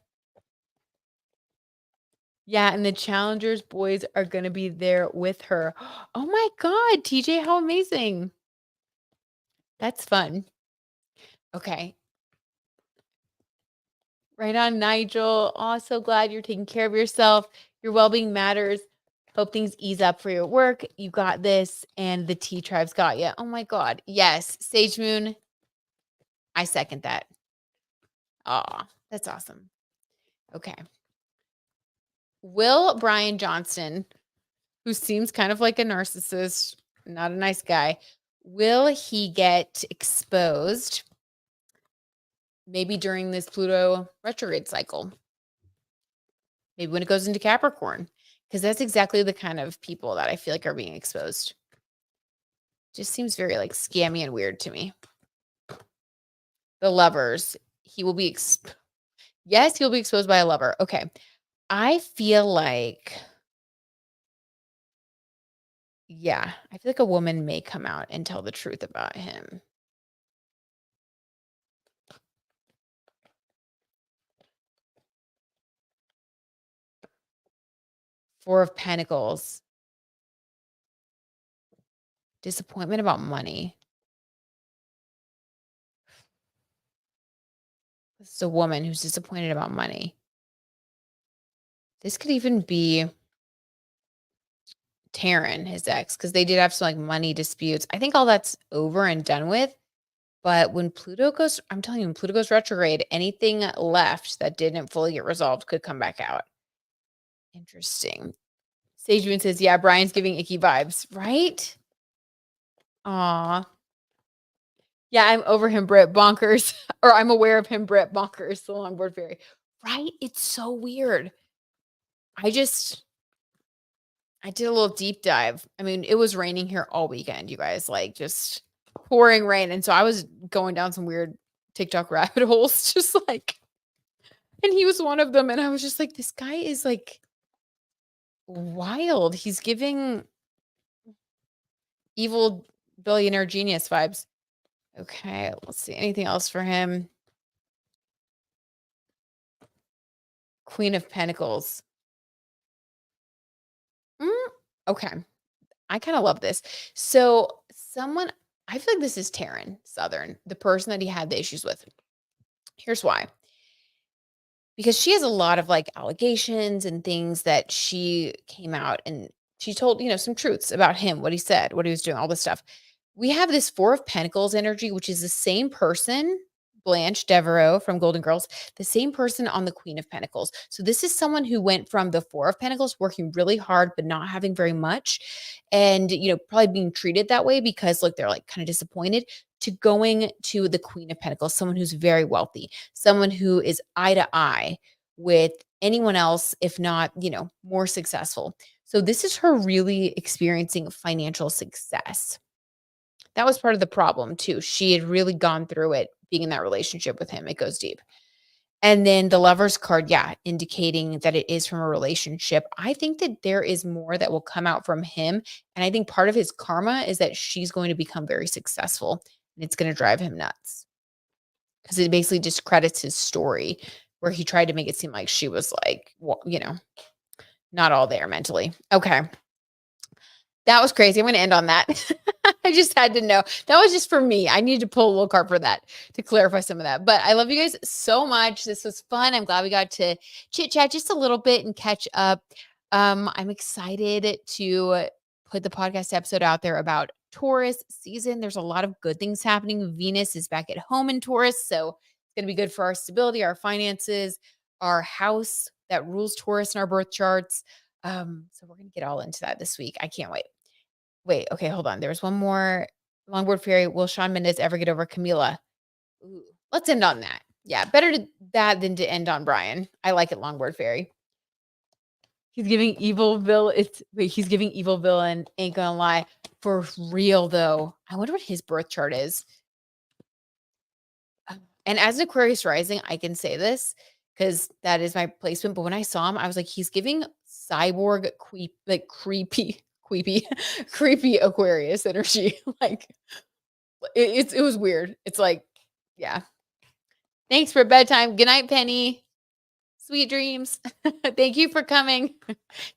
Speaker 1: Yeah, and the Challengers boys are going to be there with her. Oh my God, TJ, how amazing. That's fun. Okay. Right on, Nigel. Oh, so glad you're taking care of yourself. Your well-being matters. Hope things ease up for your work. You got this, and the T Tribe's got you. Oh my God. Yes, Sage Moon. I second that. Oh, that's awesome. Okay. Will Brian Johnston, who seems kind of like a narcissist, not a nice guy, will he get exposed maybe during this Pluto retrograde cycle? Maybe when it goes into Capricorn, because that's exactly the kind of people that I feel like are being exposed. Just seems very like scammy and weird to me. The Lovers, he will be yes, he'll be exposed by a lover. Okay. I feel like, yeah, I feel like a woman may come out and tell the truth about him. Four of Pentacles. Disappointment about money. This is a woman who's disappointed about money. This could even be Taryn, his ex, because they did have some like money disputes. I think all that's over and done with. But when Pluto goes, I'm telling you, when Pluto goes retrograde, anything left that didn't fully get resolved could come back out. Interesting. Sage Moon says, yeah, Brian's giving icky vibes, right? Aw. Yeah, I'm over him, Brit bonkers. Or I'm aware of him, Brit bonkers, the longboard fairy. Right? It's so weird. I did a little deep dive. I mean, it was raining here all weekend, you guys, like just pouring rain. And so I was going down some weird TikTok rabbit holes, just like, and he was one of them. And I was just like, this guy is like wild. He's giving evil billionaire genius vibes. Okay, let's see. Anything else for him? Queen of Pentacles. Okay. I kind of love this. So I feel like this is Taryn Southern, the person that he had the issues with. Here's why. Because she has a lot of like allegations and things that she came out and she told, some truths about him, what he said, what he was doing, all this stuff. We have this Four of Pentacles energy, which is the same person, Blanche Devereaux from Golden Girls, the same person on the Queen of Pentacles. So this is someone who went from the Four of Pentacles, working really hard, but not having very much. And, probably being treated that way because look, they're like kind of disappointed, to going to the Queen of Pentacles, someone who's very wealthy, someone who is eye to eye with anyone else, if not, more successful. So this is her really experiencing financial success. That was part of the problem too. She had really gone through it being in that relationship with him. It goes deep. And then the Lover's card, yeah, indicating that it is from a relationship. I think that there is more that will come out from him. And I think part of his karma is that she's going to become very successful and it's going to drive him nuts. Because it basically discredits his story where he tried to make it seem like she was like, not all there mentally. Okay. That was crazy. I'm going to end on that. I just had to know. That was just for me. I needed to pull a little card for that to clarify some of that. But I love you guys so much. This was fun. I'm glad we got to chit chat just a little bit and catch up. I'm excited to put the podcast episode out there about Taurus season. There's a lot of good things happening. Venus is back at home in Taurus, so it's going to be good for our stability, our finances, our house that rules Taurus in our birth charts. So we're going to get all into that this week. I can't wait. Wait, okay, hold on. There's one more Longboard Fairy. Will Shawn Mendes ever get over Camila? Ooh, let's end on that. Yeah, better that than to end on Brian. I like it, Longboard Fairy. He's giving evil villain. He's giving evil villain. Ain't gonna lie. For real though. I wonder what his birth chart is. And as an Aquarius rising, I can say this because that is my placement. But when I saw him, I was like, he's giving cyborg creepy, creepy Aquarius energy. Like it was weird. It's like, yeah. Thanks for bedtime. Good night, Penny. Sweet dreams. Thank you for coming.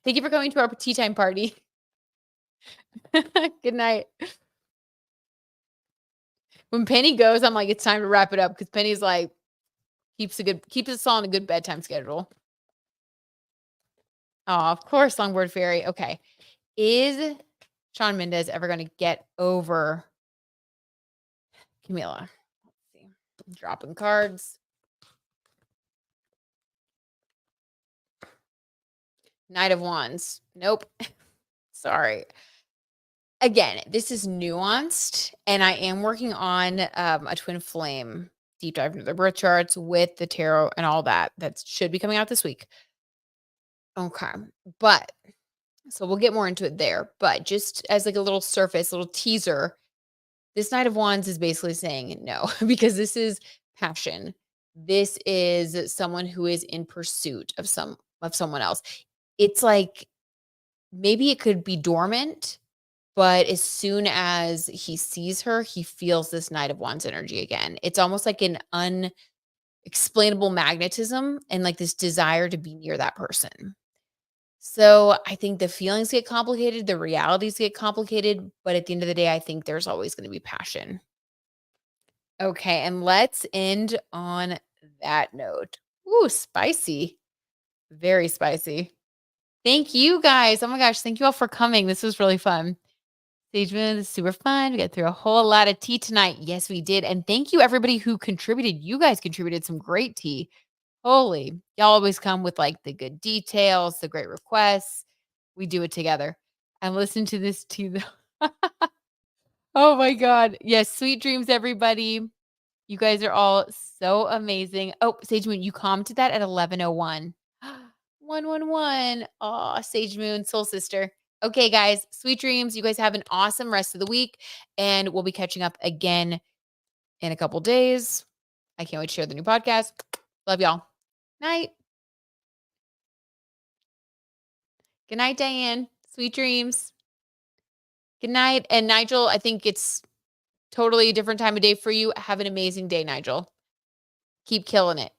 Speaker 1: Thank you for coming to our tea time party. Good night. When Penny goes, I'm like, it's time to wrap it up because Penny's like, keeps us all on a good bedtime schedule. Oh, of course, Longboard Fairy. Okay. Is Shawn Mendes ever going to get over Camila? Let's see. I'm dropping cards. Knight of Wands. Nope. Sorry. Again, this is nuanced, and I am working on a twin flame deep dive into their birth charts with the tarot and all that. That should be coming out this week. Okay. But so we'll get more into it there. But just as like a little surface, little teaser, this Knight of Wands is basically saying no, because this is passion. This is someone who is in pursuit of someone else. It's like maybe it could be dormant, but as soon as he sees her, he feels this Knight of Wands energy again. It's almost like an unexplainable magnetism and like this desire to be near that person. So I think the feelings get complicated, the realities get complicated, but at the end of the day, I think there's always going to be passion. Okay, and let's end on that note. Ooh, spicy. Very spicy. Thank you guys. Oh my gosh, thank you all for coming. This was really fun. Stage Moon is super fun. We got through a whole lot of tea tonight. Yes, we did. And thank you everybody who contributed. You guys contributed some great tea. Holy, y'all always come with like the good details, the great requests. We do it together. And listen to this too. Oh my God. Yes, sweet dreams, everybody. You guys are all so amazing. Oh, Sage Moon, you commented that at 11:01. 111. Oh, Sage Moon, soul sister. Okay, guys, sweet dreams. You guys have an awesome rest of the week, and we'll be catching up again in a couple days. I can't wait to share the new podcast. Love y'all. Night. Good night, Diane. Sweet dreams. Good night. And Nigel, I think it's totally a different time of day for you. Have an amazing day, Nigel. Keep killing it.